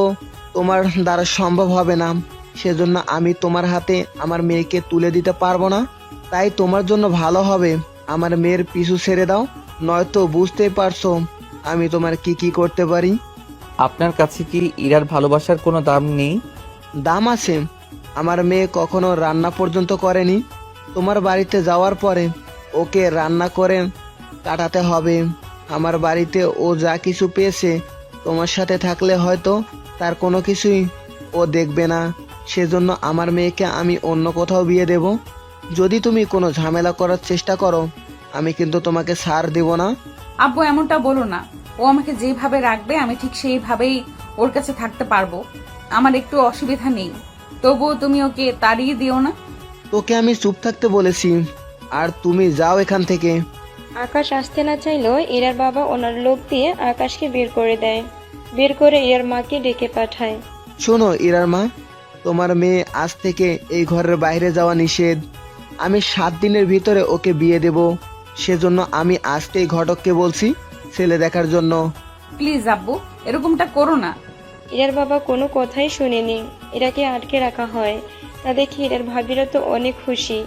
তোমার দ্বারা সম্ভব হবে না। সেজন্য আমি তোমার হাতে আমার মেয়েকে তুলে দিতে পারবো না। তাই তোমার জন্য ভালো হবে আমার মেয়ের পিছু ছেড়ে দাও, নয়তো বুঝতেই পারছো আমি তোমার কি কি করতে পারি। আপনার কাছে কি ইরার ভালোবাসার কোনো দাম নেই? দাম আছে। আমার মেয়ে কখনো রান্না পর্যন্ত করেনি। তোমার বাড়িতে যাওয়ার পরে ওকে রান্না করে কাটাতে হবে। আমার বাড়িতে ও যা কিছু পেয়েছে তোমার সাথে থাকলে হয়তো তার কোনো কিছুই ও দেখবে না। সেজন্য আমার মেয়েকে আমি অন্য কোথাও বিয়ে দেব। যদি তুমি কোনো ঝামেলা করার চেষ্টা করো আমি কিন্তু তোমাকে ছাড় দেব না। আব্বু, এমনটা বলো না। ও আমাকে যেভাবে রাখবে আমি ঠিক সেইভাবেই ওর কাছে থাকতে পারবো। আমার একটু অসুবিধা নেই, তবুও তুমি ওকে তাড়িয়ে দিও না। তোকে আমি চুপ থাকতে বলেছি, আর তুমি যাও এখান থেকে। আকাশ আসতে না চাইলেও এরার বাবা ওনার লোক দিয়ে আকাশকে বের করে দেয়। বের করে এর মাকে ডেকে পাঠায়। শোনো ইরার মা, তোমার মেয়ে আজ থেকে এই ঘরের বাইরে যাওয়া নিষেধ। আমি 7 দিনের ভিতরে ওকে বিয়ে দেব। সেজন্য আমি আজকেই ঘটককে বলছি ছেলে দেখার জন্য। প্লিজ আব্বু, এরকমটা করো না। এরার বাবা কোনো কথাই শুনেনি, এরাকে আটকে রাখা হয়। তা দেখে এরার ভাবিরা তো অনেক খুশি।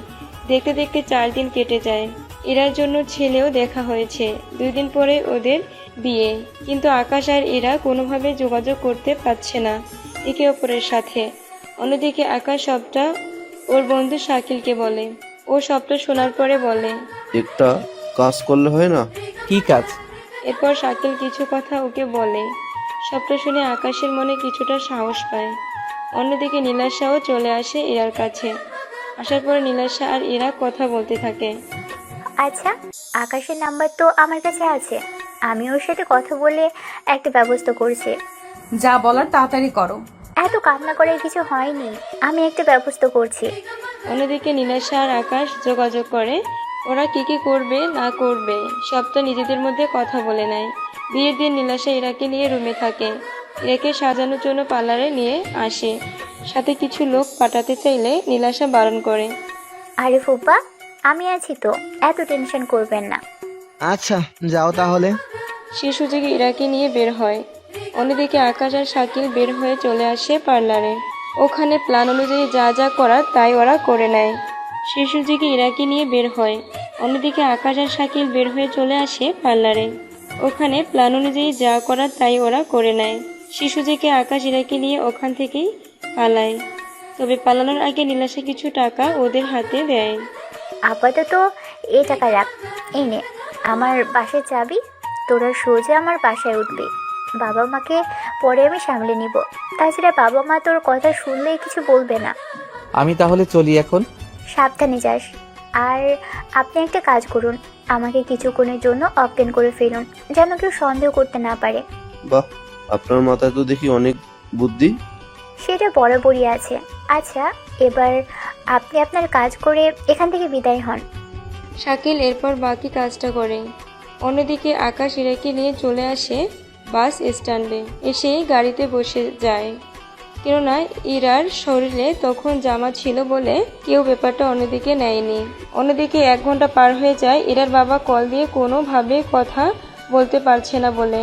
দেখতে দেখতে 4 দিন কেটে যায়। এরার জন্য ছেলেও দেখা হয়েছে। 2 দিন পরে ওদের বিয়ে। কিন্তু আকাশ আর এরা কোনোভাবে যোগাযোগ করতে পারছে না একে অপরের সাথে। অন্যদিকে আকাশ সবটা ওর বন্ধু শাকিলকে বলে। ও সবটা শোনার পরে বলে, একটা কাজ করলে হয় না? কি কাজ? এরপর শাকিল কিছু কথা ওকে বলে। সবটা শুনে আকাশের মনে কিছুটা সাহস পায়। অন্যদিকে নীলাশাও চলে আসে ইরার কাছে। আসার পরে নীলাশা আর ইরা কথা বলতে থাকে। আচ্ছা, আকাশের নাম্বার তো আমার কাছে আছে, আমি ওর সাথে কথা বলে একটা ব্যবস্থা করছি। যা বলার তাড়াতাড়ি করো। এত কান্না করার কিছু হয়নি, আমি একটা ব্যবস্থা করছি। অন্যদিকে নীলাশা আর আকাশ যোগাযোগ করে। ওরা কি কি করবে না করবে সবটা নিজেদের মধ্যে কথা বলে নেয়। বিয়ের দিন নীলাশা ইরাকে নিয়ে রুমে থাকে। ইরাকে সাজানোর জন্য পার্লারে নিয়ে আসে। সাথে কিছু লোক পাঠাতে চাইলে নীলাশা বারণ করে। আরে ফুপা, আমি আছি তো, এত টেনশন করবেন না। আচ্ছা যাও তাহলে। সে সুযোগে ইরাকে নিয়ে বের হয়। অন্যদিকে আকাশ আর শাকিল বের হয়ে চলে আসে পার্লারে। ওখানে প্ল্যান অনুযায়ী যা যা করার তাই ওরা করে নেয়। সে সুযোগে ইরাকে নিয়ে বের হয়। অন্যদিকে আকাশ আর শাকিল বের হয়ে চলে আসে পার্লারে। ওখানে প্ল্যান অনুযায়ী যা করার তাই ওরা করে নেয়। সে সুযোগে আকাশ ইরাকে নিয়ে ওখান থেকেই পালায়। তবে পালানোর আগে নীলাশা কিছু টাকা ওদের হাতে দেয়। আপাতত এই টাকা রাখ, এই নে আমার বাসায় চাবি। তোরা সোজা আমার বাসায় উঠবি। বাবা মাকে পরে আমি সামলে নিব। তাছাড়া বাবা মা তোর কথা শুনলেই কিছু বলবে না। আমি তাহলে চলি এখন। সাবধানে যাস। আর আপনি একটা কাজ করুন, আমাকে কিছুক্ষণের জন্য অজ্ঞান করে ফেলুন, যেন কেউ সন্দেহ করতে না পারে। বাহ, আপনার মাথায় তো দেখি অনেক বুদ্ধি। সেটা বরাবরই আছে। আচ্ছা, এবার আপনি আপনার কাজ করে এখান থেকে বিদায় হন। শাকিল এরপর বাকি কাজটা করে। অন্যদিকে আকাশ ইরাকে নিয়ে চলে আসে বাস স্ট্যান্ডে। এসে গাড়িতে বসে যায়, কেননা ইরার শরীরে তখন জামা ছিল বলে কেউ ব্যাপারটা অন্যদিকে নেয়নি। অন্যদিকে 1 ঘন্টা পার হয়ে যায়। ইরার বাবা কল দিয়ে কোনোভাবে কথা বলতে পারছে না বলে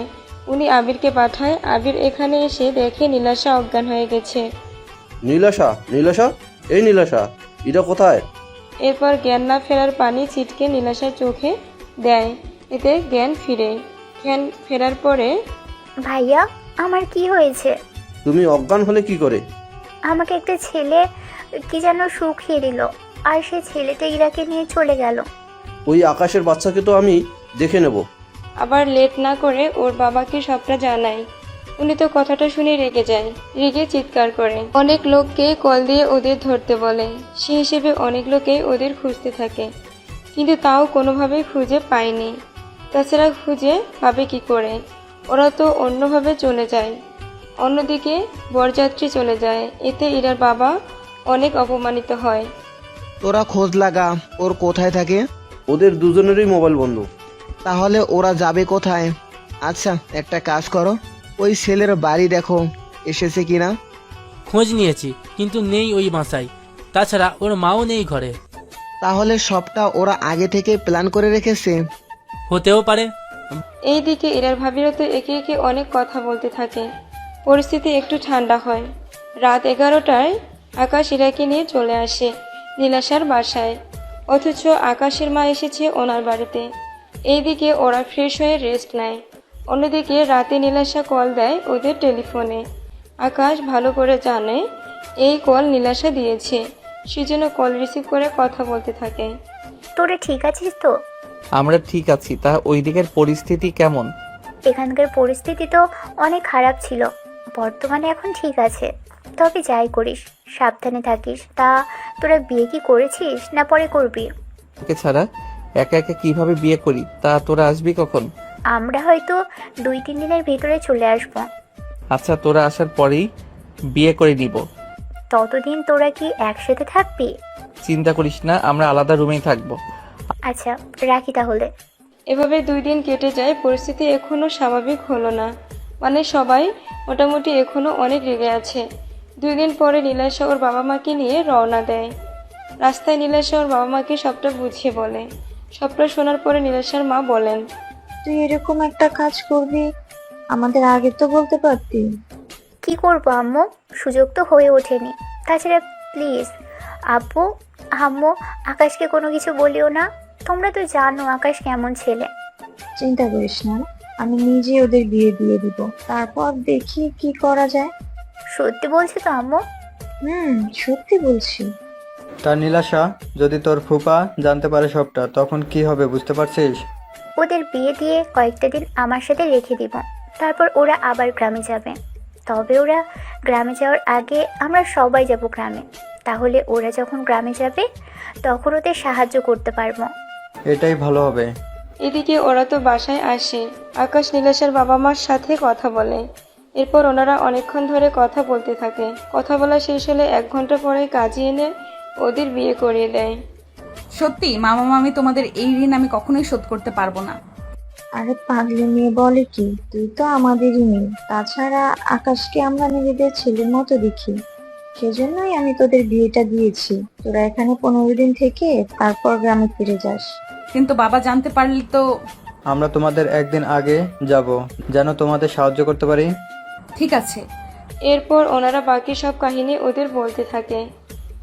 উনি আবিরকে পাঠায়। আবির এখানে এসে দেখে নীলাশা অজ্ঞান হয়ে গেছে। নীলাশা, নীলাশা, এই নীলাশা, এটা কোথায়? এরপর জ্ঞান না ফেরার পানি ছিটকে নীলাশার চোখে দেয়, এতে জ্ঞান ফিরে। জ্ঞান ফেরার পরে, ভাইয়া, আমার কি হয়েছে? তুমি অজ্ঞান হলে কি করে? আমাকে একটা ছেলে কি যেন শুকিয়ে দিল, আর সে ছেলেটা ইরাকে নিয়ে চলে গেল। ওই আকাশের বাচ্চাকে তো আমি দেখে নেব। আবার লেট না করে ওর বাবাকে সবটা জানায়। উনি তো কথাটা শুনে রেগে যায়, রেগে চিৎকার করে। অনেক লোককে কল দিয়ে ওদের ধরতে বলে। সে হিসেবে অনেক লোকেই ওদের খুঁজতে থাকে, কিন্তু তাও কোনোভাবেই খুঁজে পায়নি। তাছাড়া খুঁজে পাবে কি করে, ওরা তো অন্যভাবে চলে যায়। অন্যদিকে বরযাত্রী চলে যায়, এতে ইরার বাবা অনেক অপমানিত হয়। তোরা খোঁজ লাগা ওর কোথায় থাকে। ওদের দুজনেরই মোবাইল বন্ধ। তাহলে ওরা যাবে কোথায়? আচ্ছা, একটা কাজ করো, ওই ছেলের বাড়ি দেখো এসেছে কিনা। খোঁজ নিয়েছি, কিন্তু নেই ওই বাসায়। তাছাড়া ওর মাও নেই ঘরে। তাহলে সবটা ওরা আগে থেকে প্ল্যান করে রেখেছে। হতেও পারে। এইদিকে ইরার ভাবিরা তো একে একে অনেক কথা বলতে থাকে। পরিস্থিতি একটু ঠান্ডা হয়। রাত 11টায় আকাশ ইরাকে নিয়ে চলে আসে নীলাশার বাসায়, অথচ আকাশের মা এসেছে ওনার বাড়িতে। এইদিকে ওরা ফ্রেশ হয়ে রেস্ট নেয়। অন্যদিকে রাতে নীলাশা কল দেয় ওদের টেলিফোনে। আকাশ ভালো করে জানে এই কল নীলাশা দিয়েছে, সেজন্য কল রিসিভ করে কথা বলতে থাকে। তোরা ঠিক আছিস তো? আমরা ঠিক আছি। তা ওই দিকের পরিস্থিতি কেমন? এখানকার পরিস্থিতি তো অনেক খারাপ ছিল, বর্তমানে এখন ঠিক আছে। তবে যাই করিস সাবধানে থাকিস। তা তোরা বিয়ে কি করেছিস না পরে করবি? ওকে ছাড়া একা একা কিভাবে বিয়ে করি? তা তোরা আসবি কখন? আমরা হয়তো 2-3 দিনের ভিতরে চলে আসব। আচ্ছা, তোরা আসার পরেই বিয়ে করে নিব। ততদিন তোরা কি একসাথে থাকবি? চিন্তা করিস না, আমরা আলাদা রুমেই থাকবো। আচ্ছা, রাখি তাহলে। এভাবে 2 দিন কেটে যায়। পরিস্থিতি এখনো স্বাভাবিক হলো না, মানে সবাই মোটামুটি এখনো অনেক রেগে আছে। 2 দিন পরে নীলাশা ওর বাবা মাকে নিয়ে রওনা দেয়। রাস্তায় নীলাশা ওর বাবা মাকে সবটা বুঝিয়ে বলে। সবটা শোনার পরে নীলাশার মা বলেন, তুই এরকম একটা কাজ করবি, আমাদের আগে তো বলতে পারতি। কি করবো আম্মু, সুযোগ তো হয়ে ওঠেনি। তাছাড়া প্লিজ আব্বু আম্মু, আকাশকে কোনো কিছু বলিও না। তোমরা তো জানো আকাশ কেমন ছেলে। চিন্তা করিস না, আমি নিজে ওদের বিয়ে দিয়ে দিব, তারপর দেখি কি করা যায়। সত্যি বলছি তো আম্মু? সত্যি বলছি। তা নীলাশা, যদি তোর ফুপা জানতে পারে সবটা, তখন কি হবে বুঝতে পারছিস? ওদের বিয়ে দিয়ে কয়েকটা দিন আমার সাথে রেখে দিব, তারপর ওরা আবার গ্রামে যাবে। তবে ওরা গ্রামে যাওয়ার আগে আমরা সবাই যাব গ্রামে। তাহলে ওরা যখন গ্রামে যাবে তখন ওদের সাহায্য করতে পারবো। এটাই ভালো হবে। এদিকে ওরা তো বাসায় আসে। আকাশ নীলাশার বাবা মার সাথে কথা বলে। এরপর ওনারা অনেকক্ষণ ধরে কথা বলতে থাকে। কথা বলা শেষ হলে 1 ঘন্টা পরে কাজী এনে ওদের বিয়ে করিয়ে দেয়। সত্যি মামা মামি, তোমাদের এই ঋণ আমি কখনোই শোধ করতে পারবো না। আরে পাগলি মেয়ে বলে কি, তুই তো আমাদেরই মেয়ে। তাছাড়া আকাশকে আমরা নিজেদের ছেলের মতো দেখি, সেজন্যই আমি তোদের বিয়েটা দিয়েছি। তোরা এখানে 15 দিন থেকে তারপর গ্রামে ফিরে যাস। কিন্তু বাবা জানতে পারলে তো? আমরা তোমাদের 1 দিন আগে যাব, যেন তোমাদের সাহায্য করতে পারি। ঠিক আছে। এরপর ওনারা বাকি সব কাহিনী ওদের বলতে থাকে।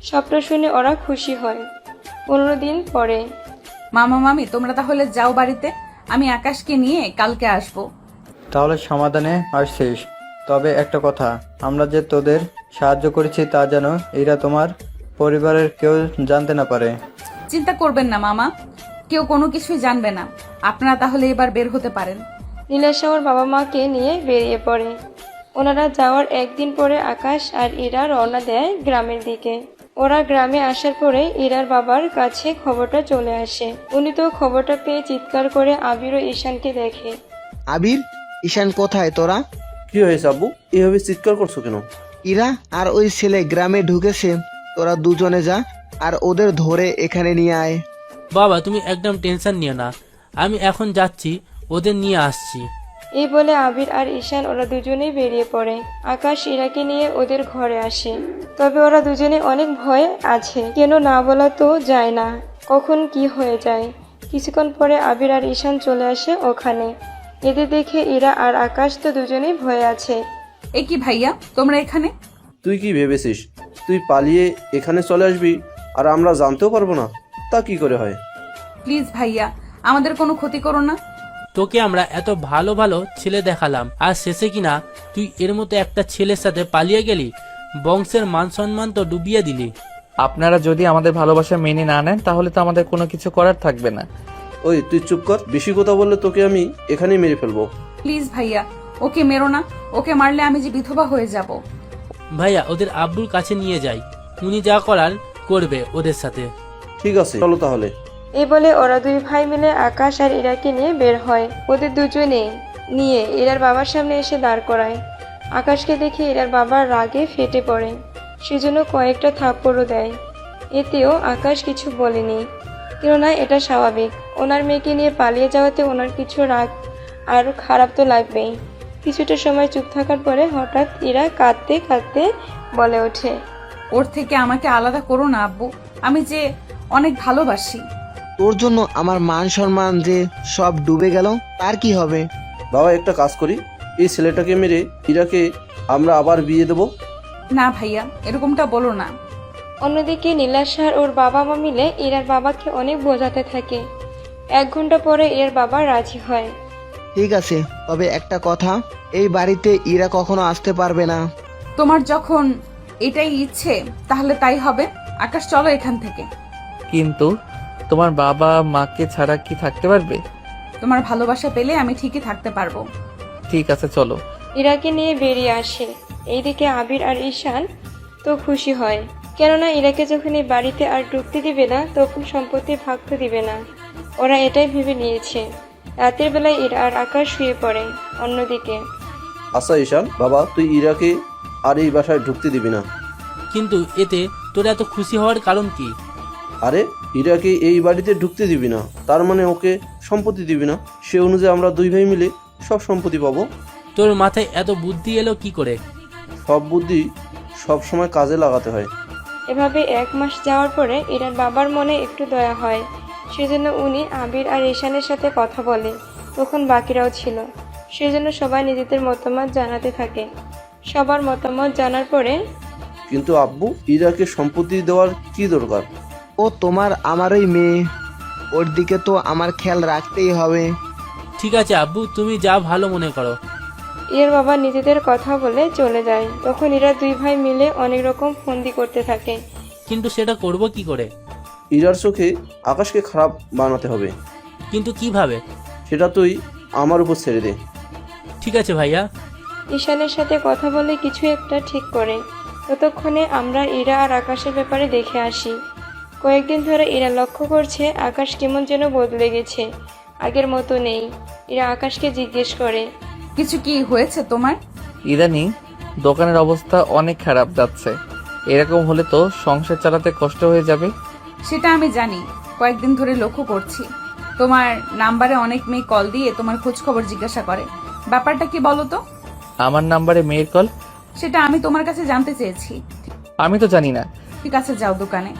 সবটা শুনে ওরা খুশি হয়। 15 দিন পরে, মামা মামি, তোমরা তাহলে যাও বাড়িতে, আমি আকাশকে নিয়ে কালকে আসবো। তাহলে সমাধানে আসছিস। তবে একটা কথা, আমরা যে তোদের সাহায্য করেছি তা যেন এরা তোমার পরিবারের কেউ জানতে না পারে। চিন্তা করবেন না মামা, কেউ কোনো কিছুই জানবে না। আপনারা তাহলে এবার বের হতে পারেন। নীলাশা ওর বাবা মাকে নিয়ে বেরিয়ে পড়ে। ওনারা যাওয়ার 1 দিন পরে আকাশ আর ইরা রওনা দেয় গ্রামের দিকে। ওরা গ্রামে আসার পরে ইরার বাবার কাছে খবরটা চলে আসে। উনি তো খবরটা পেয়ে চিৎকার করে আবির ও ঈশানকে দেখে। আবির, ঈশান কোথায় তোরা? কি হয়েছে আব্বু, এভাবে চিৎকার করছো কেন? ইরা আর ওই ছেলে গ্রামে ঢুকেছে, তোরা দুজনে যা আর ওদের ধরে এখানে নিয়ে আয়। বাবা তুমি একদম টেনশন নিও না, আমি এখন যাচ্ছি, ওদের নিয়ে আসছি। এই বলে আবির আর ঈশান ওরা দুজনেই বেরিয়ে পড়ে। আকাশ ইরাকে নিয়ে ওদের ঘরে আসে। তবে ওরা দুজনে অনেক ভয় আছে, কেন না বলা তো যায় না, কখন কি হয়ে যায়। কিছুক্ষণ পরে আবির আর ঈশান চলে আসে ওখানে। এদের দেখে ইরা আর আকাশ তো দুজনেই ভয়ে আছে। এ কি ভাইয়া, তোমরা এখানে? তুই কি ভেবেছিস তুই পালিয়ে এখানে চলে আসবি আর আমরা জানতেও পারবো না? তা কি করে হয়? প্লিজ ভাইয়া, আমাদের কোনো ক্ষতি করো না। তোকে আমরা এত ভালো ভালো ছেলে দেখালাম, আর শেষে কিনা তুই এর মতো একটা ছেলের সাথে পালিয়ে গেলি, বংশের মান সম্মান তো ডুবিয়ে দিলি। আপনারা যদি আমাদের ভালোবাসা মেনে না নেন তাহলে তো আমাদের কোনো কিছু করার থাকবে না। ওই তুই চুপ কর, বেশি কথা বললে তোকে আমি এখানেই মেরে ফেলবো। প্লিজ ভাইয়া, ওকে মেরো না, ওকে মারলে আমি যে বিধবা হয়ে যাব। ভাইয়া ওদের আব্বুর কাছে নিয়ে যাই, উনি যা করার করবে ওদের সাথে। ঠিক আছে চলো তাহলে। এই বলে ওরা দুই ভাই মিলে আকাশ আর ইরাকে নিয়ে বের হয়। ওদের দুজনে নিয়ে ইরার বাবার সামনে এসে দাঁড় করায়। আকাশকে দেখে ইরার বাবার রাগে ফেটে পড়ে, সেজন্য কয়েকটা থাপ্পড়ও দেয়। এতেও আকাশ কিছু বলেনি, কেননা এটা স্বাভাবিক। ওনার মেয়েকে নিয়ে পালিয়ে যাওয়াতে ওনার কিছু রাগ আর খারাপ তো লাগবেই। কিছুটা সময় চুপ থাকার পরে হঠাৎ ইরা কাঁদতে কাঁদতে বলে ওঠে, ওর থেকে আমাকে আলাদা করো না আব্বু, আমি যে অনেক ভালোবাসি। তোর জন্য আমার মান সম্মান যে সব ডুবে গেল, তার কি হবে? বাবা একটা কাজ করি, এই ছেলেটাকে মেরে ইরাকে আমরা আবার বিয়ে দেবো। না ভাইয়া, এরকমটা বলো না। অন্যদিকে নীলাশার ওর বাবা মা মিলে ইরার বাবাকে অনেক বোঝাতে থাকে। 1 ঘন্টা পরে এর বাবা রাজি হয়। ঠিক আছে, তবে একটা কথা, এই বাড়িতে ইরা কখনো আসতে পারবে না। তোমার যখন এটাই ইচ্ছে তাহলে তাই হবে। আকাশ চলো এখান থেকে। কিন্তু তোমার বাবা মাকে ছাড়া কি থাকতে পারবে? তোমার ভালোবাসা পেলে আমি ঠিকই থাকতে পারবো। ঠিক আছে চলো। ইরাকে নিয়ে বেরিয়ে আসে। এইদিকে আবির আর ঈশান তো খুশি হয়, কেননা ইরাকে যখন এই বাড়িতে আর ঢুকতে দিবে না তখন সম্পত্তি ভাগ তো দিবে না। ওরা এটাই ভেবে নিয়েছে। রাতের বেলায় ইরা আর আকাশ শুয়ে পড়ে। অন্যদিকে আচ্ছা ঈশান, বাবা তুই ইরাকে আর এই বাসায় ঢুকতে দিবি না। কিন্তু এতে তোর এত খুশি হওয়ার কারণ কি? আরে ইরাকে এই বাড়িতে ঢুকতে দিবি না তার মানে ওকে সম্পত্তি দিবি না, সে অনুযায়ী আমরা দুই ভাই মিলে সব সম্পত্তি পাবো। তোর মাথায় এত বুদ্ধি এলো কি করে? সব বুদ্ধি সব সময় কাজে লাগাতে হয়। এভাবে 1 মাস যাওয়ার পরে ইরার বাবার মনে একটু দয়া হয়, সেজন্য উনি আবির আর ঈশানের সাথে কথা বলে। তখন বাকিরাও ছিল, সেজন্য সবাই নিজেদের মতামত জানাতে থাকে। সবার মতামত জানার পরে কিন্তু আব্বু, ইরাকে সম্পত্তি দেওয়ার কি দরকার? ও তোমার আমারই মেয়ে, ওর দিকে তো আমার খেয়াল রাখতেই হবে। ঠিক আছে আব্বু, তুমি যা ভালো মনে করো। এর বাবা নিজেদের কথা বলে চলে যায়। তখন এরা দুই ভাই মিলে অনেক রকম ফন্দি করতে থাকে। কিন্তু সেটা করব কি করে? ইরার চোখে আকাশকে খারাপ বানাতে হবে। কিন্তু কিভাবে? সেটা তুই আমার উপর ছেড়ে দে। ঠিক আছে ভাইয়া। ঈশানের সাথে কথা বলে কিছু একটা ঠিক করে। ততক্ষণে আমরা ইরা আর আকাশের ব্যাপারে দেখে আসি। কয়েকদিন ধরে ইরা লক্ষ্য করছে আকাশ কেমন যেন বদলে গেছে, আগের মতো নেই। ইরা আকাশকে জিজ্ঞেস করে, কিছু কি হয়েছে তোমার? ইদানিং দোকানের অবস্থা অনেক খারাপ যাচ্ছে, এরকম হলে তো সংসার চালাতে কষ্ট হয়ে যাবে। সেটা আমি জানি, কয়েকদিন ধরে লক্ষ্য করছি তোমার নাম্বারে অনেক মেয়ে কল দিয়ে তোমার খোঁজ খবর জিজ্ঞাসা করে। ব্যাপারটা কি বলো তো? আমার নাম্বারে মেয়ের কল? সেটা আমি তোমার কাছে জানতে চেয়েছি। আমি তো জানি না। ঠিক আছে যাও দোকানে।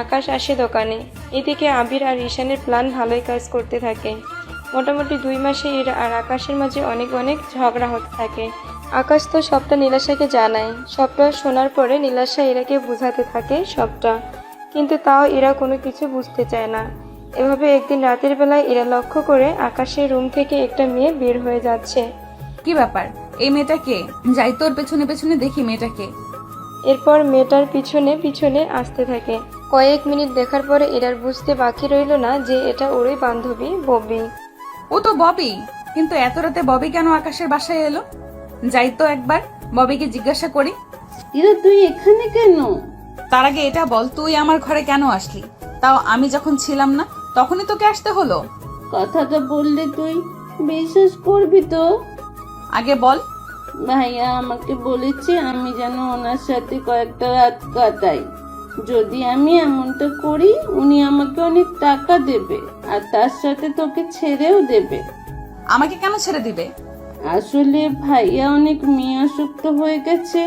আকাশ আসে দোকানে। এদিকে আবির আর ঈশানের প্ল্যান ভালোই কাজ করতে থাকে। মোটামুটি 2 মাসে ইরা আর আকাশের মাঝে অনেক ঝগড়া হতে থাকে। আকাশ তো সবটা নীলাশাকে জানায়। সবটা শোনার পরে নীলাশা ইরাকে বোঝাতে থাকে সবটা, কিন্তু তাও ইরা কোনো কিছু বুঝতে চায় না। এভাবে একদিন রাতের বেলায় ইরা লক্ষ্য করে আকাশের রুম থেকে একটা মেয়ে বের হয়ে যাচ্ছে। কি ব্যাপার, এই মেয়েটাকে? যাই তোর পেছনে পেছনে দেখি মেয়েটাকে। এরপর মেয়েটার পিছনে পিছনে আসতে থাকে। কয়েক মিনিট দেখার পরে ইরার বুঝতে বাকি রইল না যে এটা ওরই বান্ধবী ববি। ও তো ববি, কিন্তু এত রাতে ববি কেন আকাশের বাসায় এলো? যাই তো একবার ববিকে জিজ্ঞাসা করি। ইরা তুই এখানে কেন? তার আগে এটা বল, তুই আমার ঘরে কেন আসলি? তাও আমি যখন ছিলাম না তখনই তোকে আসতে হলো? কথাটা বললে তুই বিশ্বাস করবি তো? আগে বল। ভাইয়া আমাকে বলেছে আমি যেন ওনার সাথে কয়েকটা রাত কাটাই। যদি আমি এমনটা করি উনি আমাকে অনেক টাকা দেবে, আর তার সাথে তোকে ছেড়েও দেবে। আমাকে কেন ছেড়ে দিবে? আসলে ভাইয়া অনেক মেয়ে আসক্ত হয়ে গেছে।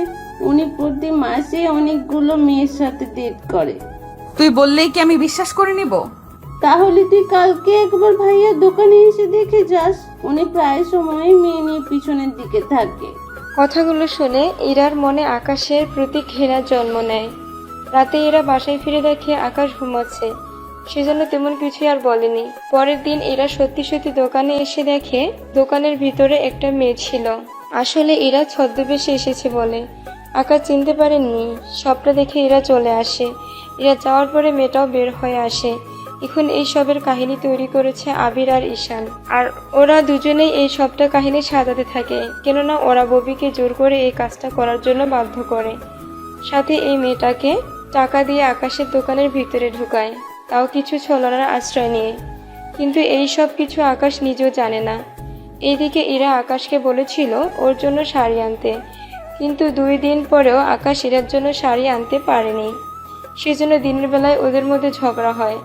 উনি প্রতি মাসে অনেকগুলো মেয়ের সাথে ডেট করে। তুই বললেই কি আমি বিশ্বাস করে নিব? তাহলে তুই কালকে একবার ভাইয়ার দোকানে এসে দেখে যাস। উনি প্রায় সময় মেয়ে নিয়ে পিছনের দিকে থাকে। কথাগুলো শুনে ইরার মনে আকাশের প্রতি ঘৃণা জন্ম নেয়। রাতে এরা বাসায় ফিরে দেখে আকাশ ঘুমাচ্ছে, সেজন্য তেমন কিছুই আর বলেনি। পরের দিন এরা সত্যি সত্যি দোকানে এসে দেখে দোকানের ভিতরে একটা মেয়ে ছিল। আসলে এরা ছদ্মবেশে এসেছে বলে আকাশ চিনতে পারেননি। সবটা দেখে এরা চলে আসে। এরা যাওয়ার পরে মেয়েটাও বের হয়ে আসে। এখন এই সবের কাহিনী তৈরি করেছে আবির আর ঈশান, আর ওরা দুজনেই এই সবটা কাহিনী সাজাতে থাকে, কেননা ওরা ববিকে জোর করে এই কাজটা করার জন্য বাধ্য করে। সাথে এই মেয়েটাকে টাকা দিয়ে আকাশের দোকানের ভিতরে ঢুকায়, তাও কিছু ছলনার আশ্রয় নিয়ে। কিন্তু এই সব কিছু আকাশ নিজেও জানে না। এইদিকে এরা আকাশকে বলেছিল ওর জন্য শাড়ি আনতে, কিন্তু 2 দিন পরেও আকাশ এরার জন্য শাড়ি আনতে পারেনি। সেজন্য দিনের বেলায় ওদের মধ্যে ঝগড়া হয়,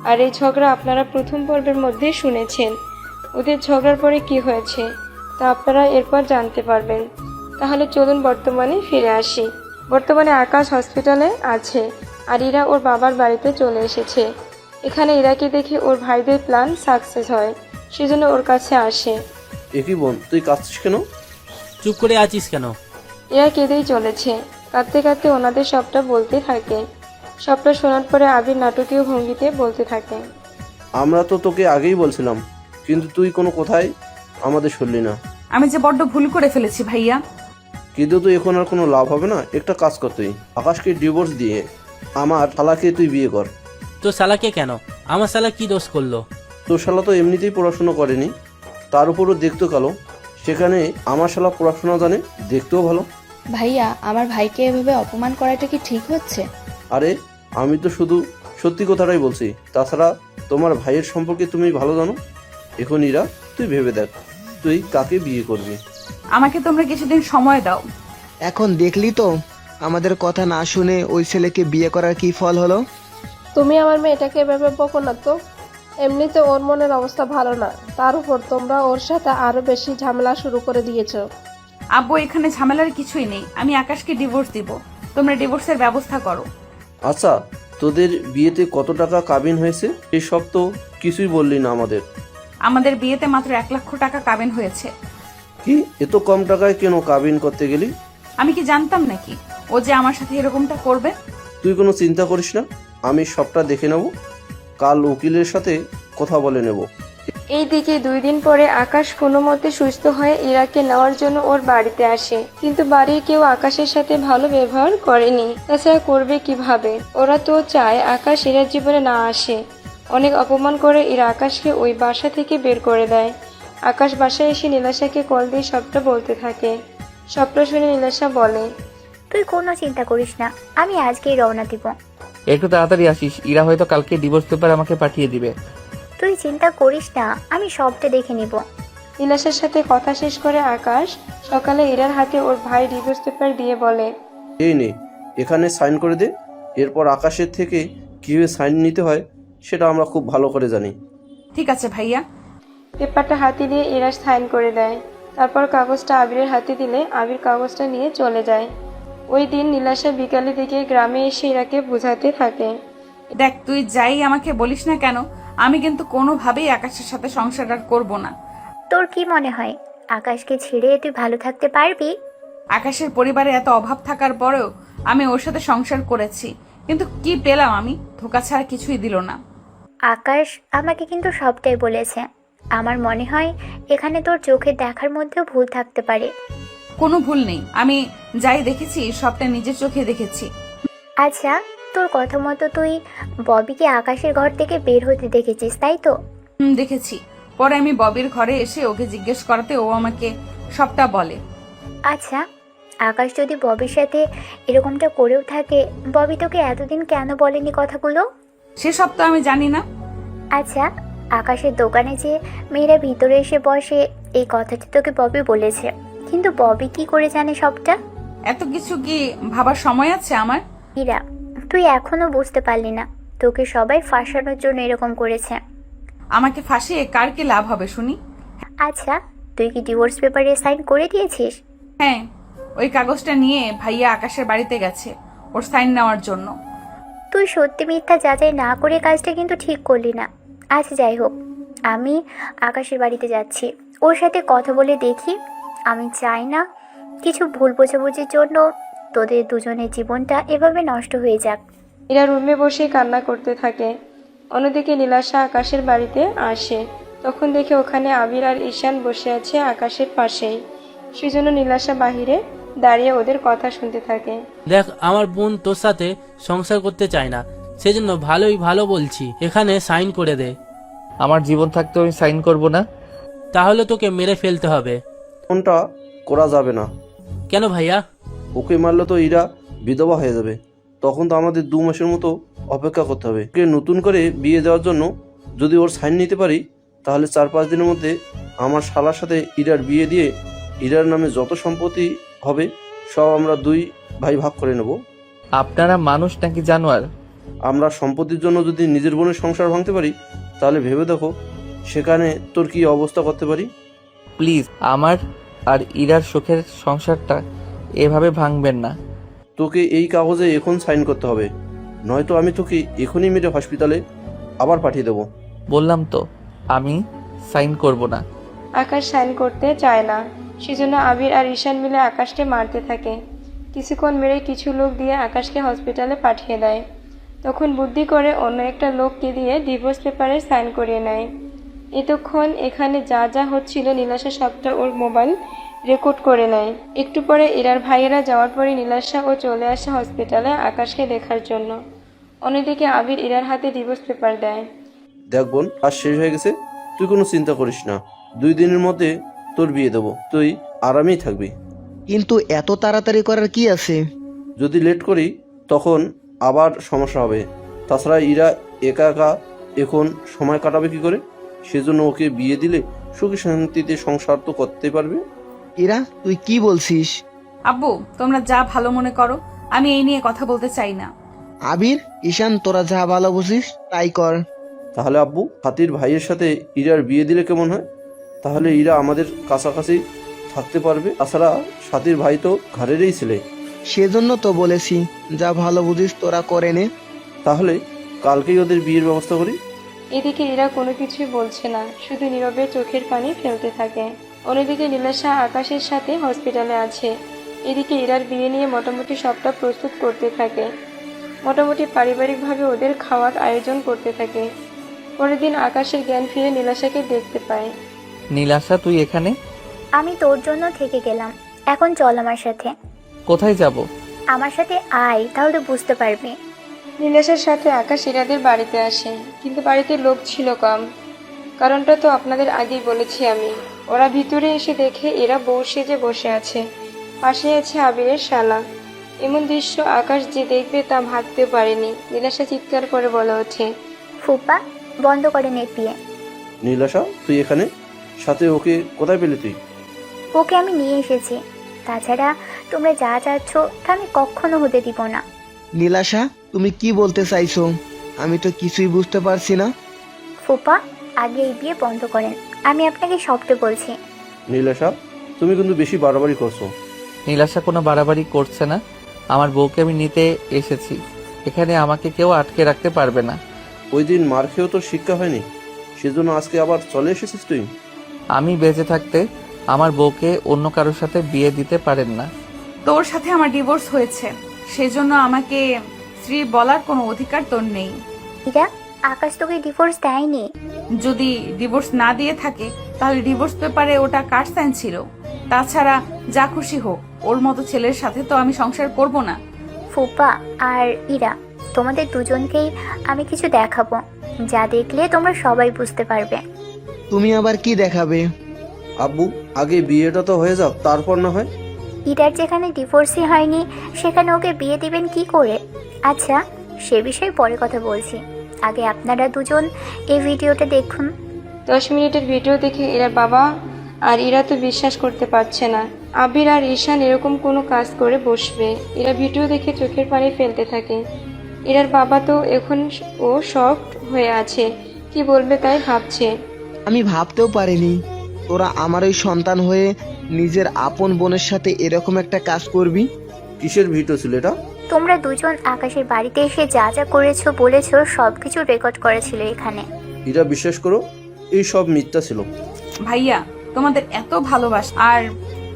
আর এই ঝগড়া আপনারা প্রথম পর্বের মধ্যে শুনেছেন। ওদের ঝগড়ার পরে কি হয়েছে তা আপনারা এরপর জানতে পারবেন। তাহলে চলুন বর্তমানে ফিরে আসি। বর্তমানে আকাশ হসপিটালে আছে, আর ইরা ওর বাবার বাড়িতে চলে এসেছে। এখানে ইরাকে দেখে ওর ভাইদের প্ল্যান সাকসেস হয়, সেজন্য ওর কাছে আসে। একই বোন, তুই কাঁদছিস কেন? চুপ করে আছিস কেন? এরা কেঁদেই চলেছে। কাঁদতে কাঁদতে ওনাদের সবটা বলতে থাকে। সবটা শোনার পরে আবির নাটকীয় ভঙ্গিতে বলতে থাকে, আমরা তো তোকে আগেই বলছিলাম, কিন্তু তুই কোনো কথাই আমাদের শুনলি না। আমি যে বড্ড ভুল করে ফেলেছি ভাইয়া। কিন্তু তুই এখন আর কোনো লাভ হবে না। একটা কাজ কর, তুই আকাশকে ডিভোর্স দিয়ে আমার শালাকে তুই বিয়ে কর। তো শালাকে কেন? আমার শালা কি দোষ করলো? তোর শালা তো এমনিতেই পড়াশোনা করেনি, তার উপরও দেখতে কালো। সেখানে আমার শালা পড়াশোনা জানে, দেখতেও ভালো। ভাইয়া, আমার ভাইকে এভাবে অপমান করাটা কি ঠিক হচ্ছে? আরে আমি তো শুধু সত্যি কথাটাই বলছি। তাছাড়া তোমার ভাইয়ের সম্পর্কে তুমি ভালো জানো। এখন ইরা, তুই ভেবে দেখ তুই কাকে বিয়ে করবি। আমাকে তোমরা কিছুদিন সময় দাও। এখন দেখলি তো আমাদের কথা না শুনে ওই ছেলেকে বিয়ে করার কি ফল হলো। তুমি আমার মেয়েটাকে এভাবে বকো না তো। এমনিতে ওর মনের অবস্থা ভালো না, তার উপর তোমরা ওর সাথে আরো বেশি ঝামেলা শুরু করে দিয়েছো। আব্বু, এখানে ঝামেলার কিছুই নেই। আমি আকাশকে ডিভোর্স দিব, তোমরা ডিভোর্সের ব্যবস্থা করো। আচ্ছা, তোদের বিয়েতে কত টাকা কাবিন হয়েছে এসব তো কিছুই বললি না আমাদের। আমাদের বিয়েতে মাত্র 1 লক্ষ টাকা কাবিন হয়েছে। কি এত কম টাকায় কেন কাবিন করতে গেলি? আমি কি জানতাম নাকি ও যে আমার সাথে এরকমটা করবে? তুই কোনো চিন্তা করিস না, আমি সবটা দেখে নেব। কাল উকিলের সাথে কথা বলে নেব। এইদিকে 2 দিন পরে আকাশ কোনো মতে সুস্থ হয়ে ইরাকে নেওয়ার জন্য ওর বাড়িতে আসে, কিন্তু বাড়ির কেউ আকাশের সাথে ভালো ব্যবহার করেনি। তাছাড়া করবে কিভাবে? ওরা তো চায় আকাশ ইরার জীবনে না আসে। অনেক অপমান করে ইরা আকাশকে ওই বাসা থেকে বের করে দেয়। আকাশ বাসায় এসে নীলাশাকে কল দিয়ে সবটা বলতে থাকে। সবটা শুনে নীলাশা বলে, তুই কোনো চিন্তা করিস না, আমি আজকেই রওনা দিব। একটু তাড়াতাড়ি আসিস, ইরা হয়তো কালকে ডিভোর্স পেপার আমাকে পাঠিয়ে দিবে। তুই চিন্তা করিস না, আমি সবটা দেখে নিব। নীলাশার সাথে কথা শেষ করে আকাশ সকালে ইরার হাতে ওর ভাই ডিভোর্স পেপার দিয়ে বলে, এই নে, এখানে সাইন করে দে। এরপর আকাশের থেকে কীভাবে সাইন নিতে হয় সেটা আমরা খুব ভালো করে জানি। ঠিক আছে ভাইয়া। পেপারটা হাতে দিয়ে ইরা সাইন করে দেয়। তারপর কাগজটা আবিরের হাতে দিলে আবির কাগজটা নিয়ে চলে যায়। ওই দিন নীলাশা বিকালের দিকে গ্রামে এসে ইরাকে বোঝাতে থাকে, দেখ, তুই যাই আমাকে বলিস না কেন, আমি কিন্তু কোনোভাবেই আকাশের সাথে সংসার আর করবো না। তোর কি মনে হয় আকাশকে ছেড়ে তুই ভালো থাকতে পারবি? আকাশের পরিবারে এত অভাব থাকার পরেও আমি ওর সাথে সংসার করেছি, কিন্তু কি পেলাম আমি? ধোকা ছাড়া কিছুই দিল না। আকাশ আমাকে কিন্তু সবটাই বলেছে। আমার মনে হয় এখানে তোর চোখে দেখার মধ্যেও ভুল থাকতে পারে। কোনো ভুল নেই, আমি যাই দেখেছি সবটা নিজের চোখে দেখেছি। আচ্ছা, তোর কথা মতো তুই ববিকে আকাশের ঘর থেকে বের হতে দেখেছিস, তাই তো? দেখেছি। পরে আমি ববির ঘরে এসে ওকে জিজ্ঞেস করাতে ও আমাকে সবটা বলে। আচ্ছা, আকাশ যদি ববির সাথে এরকমটা করেও থাকে, ববি তোকে এতদিন কেন বলেনি কথাগুলো? সেসব তো আমি জানি না। আচ্ছা, আকাশের দোকানে যে মেয়েরা ভিতরে এসে বসে, এই কথাটা তোকে ববি বলেছে, কিন্তু ববি কি করে জানে সবটা? এত কিছু কি ভাবার সময় আছে আমার? ইরা, তুই এখনো বুঝতে পারলি না, তোকে সবাই ফাঁসানোর জন্য এরকম করেছে। আমাকে ফাঁসিয়ে কার কি লাভ হবে শুনি? আচ্ছা, তুই কি ডিভোর্স পেপারে সাইন করে দিয়েছিস? হ্যাঁ, ওই কাগজটা নিয়ে ভাইয়া আকাশের বাড়িতে গেছে ওর সাইন নেওয়ার জন্য। তুই সত্যি মিথ্যা যাচাই না করে কাজটা কিন্তু ঠিক করলি না। আচ্ছা যাই হোক, আমি আকাশের বাড়িতে যাচ্ছি, ওর সাথে কথা বলে দেখি। আমি চাই না কিছু ভুল বোঝাবুঝির জন্য তোদের দুজনের জীবনটা এভাবে নষ্ট হয়ে যাক। ইরা রুমে বসে কান্না করতে থাকে। অন্যদিকে নীলাশা আকাশের বাড়িতে আসে, তখন দেখে ওখানে আবির আর ঈশান বসে আছে আকাশের পাশেই। সেজন্য নীলাশা বাহিরে দাঁড়িয়ে ওদের কথা শুনতে থাকে। দেখ, আমার বোন তোর সাথে সংসার করতে চায় না, সেজন্য ভালো বলছি, এখানে সাইন করে দে। আমার জীবন থাকতে আমি সাইন করব না। তাহলে তোকে মেরে ফেলতে হবে। কোনটা করা যাবে না। কেন ভাইয়া? ওকে মারলে তো ইরা বিধবা হয়ে যাবে, তখন তো আমাদের 2 মাসের মতো অপেক্ষা করতে হবে। ওকে নতুন করে বিয়ে দেওয়ার জন্য যদি ওর সাইন নিতে পারি, তাহলে 4-5 দিনের মধ্যে আমার শালার সাথে ইরার বিয়ে দিয়ে ইরার নামে যত সম্পত্তি হবে সব আমরা 2 ভাই ভাগ করে নেব। আপনারা মানুষ নাকি জানোয়ার? আমরা সম্পত্তির জন্য যদি নিজের বোনের সংসার ভাঙতে পারি, তাহলে ভেবে দেখো সেখানে তোর কি অবস্থা করতে পারি। প্লিজ আমার আর ইরার সুখের সংসারটা এভাবে ভাঙবেন না। তোকে এই কাগজে এখন সাইন করতে হবে, নয়তো আমি তোকে এখনই মেরে হসপিটালে আবার পাঠিয়ে দেবো। বললাম তো আমি সাইন করব না। আকাশ সাইন করতে চায় না, সেজন্য আবির আর ঈশান মিলে আকাশকে মারতে থাকে। কিছুক্ষণ মেরে কিছু লোক দিয়ে আকাশকে হসপিটালে পাঠিয়ে দেয়। তখন বুদ্ধি করে অন্য একটা লোককে দিয়ে ডিভোর্স পেপারে সাইন করিয়ে নেয়। এতক্ষণ এখানে যা যা হচ্ছিল নীলাশা সবটা ওর মোবাইল রেকর্ড করে নেয়। একটু পরে ইরার ভাইয়েরা যাওয়ার পরে নীলাশা ও চলে আসে হসপিটালে আকাশকে দেখার জন্য। অন্যদিকে আবির ইরার হাতে ডিভোর্স পেপার দেয়। দেখ বোন, কাজ শেষ হয়ে গেছে, তুই কোনো চিন্তা করিস না, 2 দিনের মধ্যে তোর বিয়ে দেবো, তুই আরামেই থাকবি। কিন্তু এত তাড়াতাড়ি করার কি আছে? যদি লেট করি তখন আবার সমস্যা হবে। তাছাড়া ইরা একা একা এখন সময় কাটাবে কি করে? সেজন্য ওকে বিয়ে দিলে সুখী শান্তিতে সংসার তো করতে পারবে। ইরা, তুই কি বলছিস? আব্বু, তোমরা যা ভালো মনে করো, আমি এই নিয়ে কথা বলতে চাই না। আবির, ঈশান, তোরা যা ভালো বুঝিস তাই কর। তাহলে আব্বু, হাতির ভাইয়ের সাথে ইরার বিয়ে দিলে কেমন হয়? তাহলে ইরা আমাদের কাছাকাছি থাকতে পারবে। তাছাড়া সাথীর ভাই তো ঘরেরই ছেলে। সেজন্য তো বলেছি যা ভালো বুঝিস তোরা করে নে। তাহলে কালকেই ওদের বিয়ের ব্যবস্থা করি। এদিকে ইরা কোনো কিছুই বলছে না, শুধু নীরবে চোখের পানি ফেলতে থাকে। অন্যদিকে নীলাশা আকাশের সাথে হসপিটালে আছে। এদিকে ইরার বিয়ে নিয়ে মোটামুটি সবটা প্রস্তুত করতে থাকে। মোটামুটি পারিবারিকভাবে ওদের খাওয়ার আয়োজন করতে থাকে। পরের দিন আকাশের জ্ঞান ফিরে নীলাশাকে দেখতে পায়। নীলাশা, তুই এখানে? আমি তোর জন্য থেকে গেলাম, এখন চল আমার সাথে। কোথায় যাব? আমার সাথে আয়, তাহলে বুঝতে পারবি। নীলাশার সাথে আকাশ ইরাদের বাড়িতে আসে, কিন্তু বাড়িতে লোক ছিল কম। কারণটা তো আপনাদের আগেই বলেছি আমি। ওরা ভিতরে এসে দেখে এরা বউ সেজে বসে আছে, পাশে আছে আবিরের শালা। এমন দৃশ্য আকাশ যে দেখবে তা ভাবতে পারেনি। নীলাশা চিৎকার করে বলে ওঠে, ফুপা, বন্ধ করে নেট বিয়ে। নীলাশা, তুই এখানে? সাথে ওকে কোথায় পেলি তুই? ওকে আমি নিয়ে এসেছি, তাছাড়া তোমরা যা চাচ্ছ তা আমি কখনো হতে দিব না। নীলাশা, তুমি কি বলতে চাইছো? আমি তো কিছুই বুঝতে পারছি না। ফুপা, আগে এই বিয়ে বন্ধ করেন, আমি আপনাকে সবটা বলছি। নীলাশা, তুমি কিন্তু বেশি বাড়াবাড়ি করছো। নীলাশা কোনো বাড়াবাড়ি করছে না। আমার বউকে আমি নিতে এসেছি, এখানে আমাকে কেউ আটকে রাখতে পারবে না। ওই দিন মার খেয়েও তোর শিক্ষা হয়নি, সেজন্য আজকে আবার চলে এসেছিস তুই। আমি বেঁচে থাকতে আমার বউকে অন্য কারোর সাথে বিয়ে দিতে পারেন না। তোর সাথে আমার ডিভোর্স হয়েছে, সেজন্য আমাকে স্ত্রী বলার কোনো অধিকার তোর নেই। ইরা, আকাশ তোকে ডিভোর্স দেয়নি। যদি ডিভোর্স না দিয়ে থাকে তাহলে ডিভোর্স পেপারে ওটা কার সাইন ছিল? তাছাড়া যা খুশি হোক, ওর মতো ছেলের সাথে তো আমি সংসার করব না। ফুপা আর ইরা, তোমাদের দুজনকেই আমি কিছু দেখাবো, যা দেখলে তোমরা সবাই বুঝতে পারবে। তুমি আবার কি দেখাবে? আব্বু, আগে বিয়েটা তো হয়ে যাক, তারপর না হয়। ইরার যেখানে ডিভোর্সই হয়নি সেখানে ওকে বিয়ে দিবেন কি করে? আচ্ছা, সে বিষয়ে পরে কথা বলছি, আগে আপনারা দুজন এই ভিডিওটা দেখুন। 10 মিনিটের ভিডিও দেখে ইরার বাবা আর ইরা তো বিশ্বাস করতে পারছে না আবির আর ঈশান এরকম কোনো কাজ করে বসবে। এরা ভিডিও দেখে চোখের পানি ফেলতে থাকে। ইরার বাবা তো এখন ও শকড হয়ে আছে, কি বলবে তাই ভাবছে। আমি ভাবতেও পারিনি তোরা আমার ওই সন্তান হয়ে নিজের আপন বোনের সাথে এরকম একটা কাজ করবি। কিসের ভিডিও ছিল এটা? তোমরা দুজন আকাশের বাড়িতে এসে যা যা করেছো বলেছো সবকিছু রেকর্ড করেছিল এখানে। এরা বিশ্বাস করো, এই সব মিথ্যা ছিল। ভাইয়া, তোমাদের এত ভালোবাসা আর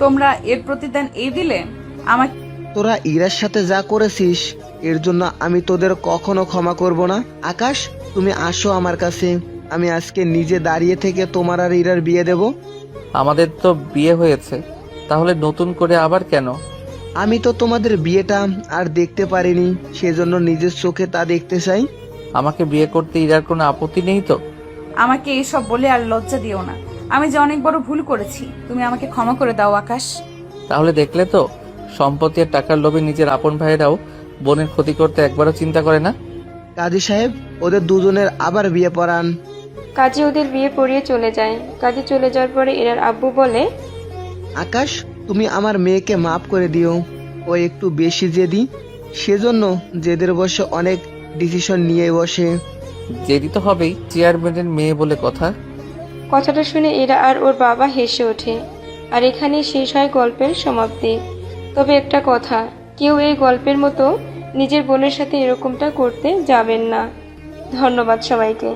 তোমরা এর প্রতিদান এই দিলে আমাকে। তোরা ইরার সাথে যা করেছিস এর জন্য আমি তোদের কখনো ক্ষমা করব না। আকাশ, তুমি আসো আমার কাছে, আমি আজকে নিজে দাঁড়িয়ে থেকে তোমার আর ইরার বিয়ে দেব। আমাদের তো বিয়ে হয়েছে, তাহলে নতুন করে আবার কেন? আমি তো তোমাদের বিয়েটা আর দেখতে পারিনি, সেজন্য নিজের চোখে তা দেখতে চাই। আমাকে বিয়ে করতে ইরার কোনো আপত্তি নেই তো? আমাকে এসব বলে আর লজ্জা দিও না, আমি যে অনেক বড় ভুল করেছি, তুমি আমাকে ক্ষমা করে দাও আকাশ। তাহলে দেখলে তো, সম্পত্তি আর টাকার লোভে নিজের আপন ভাইয়েরাও বোনের ক্ষতি করতে একবারও চিন্তা করে না। কাজী সাহেব, ওদের দুজনের আবার বিয়ে পড়ান। কাজী ওদের বিয়ে পড়িয়ে চলে যায়। কাজী চলে যাওয়ার পরে ইরার আব্বু বলে, আকাশ, তুমি আমার মেয়েকে মাফ করে দিও, ও একটু বেশি জেদি, সেজন্য জেদের বসে অনেক ডিসিশন নিয়ে বসে। জেদি তো হবেই, চেয়ারম্যানের মেয়ে বলে কথা। কথাটা শুনে এরা আর ওর বাবা হেসে ওঠে। আর এখানেই শেষ হয় গল্পের সমাপ্তি। তবে একটা কথা, কেউ এই গল্পের মতো নিজের বোনের সাথে এরকমটা করতে যাবেন না। ধন্যবাদ সবাইকে।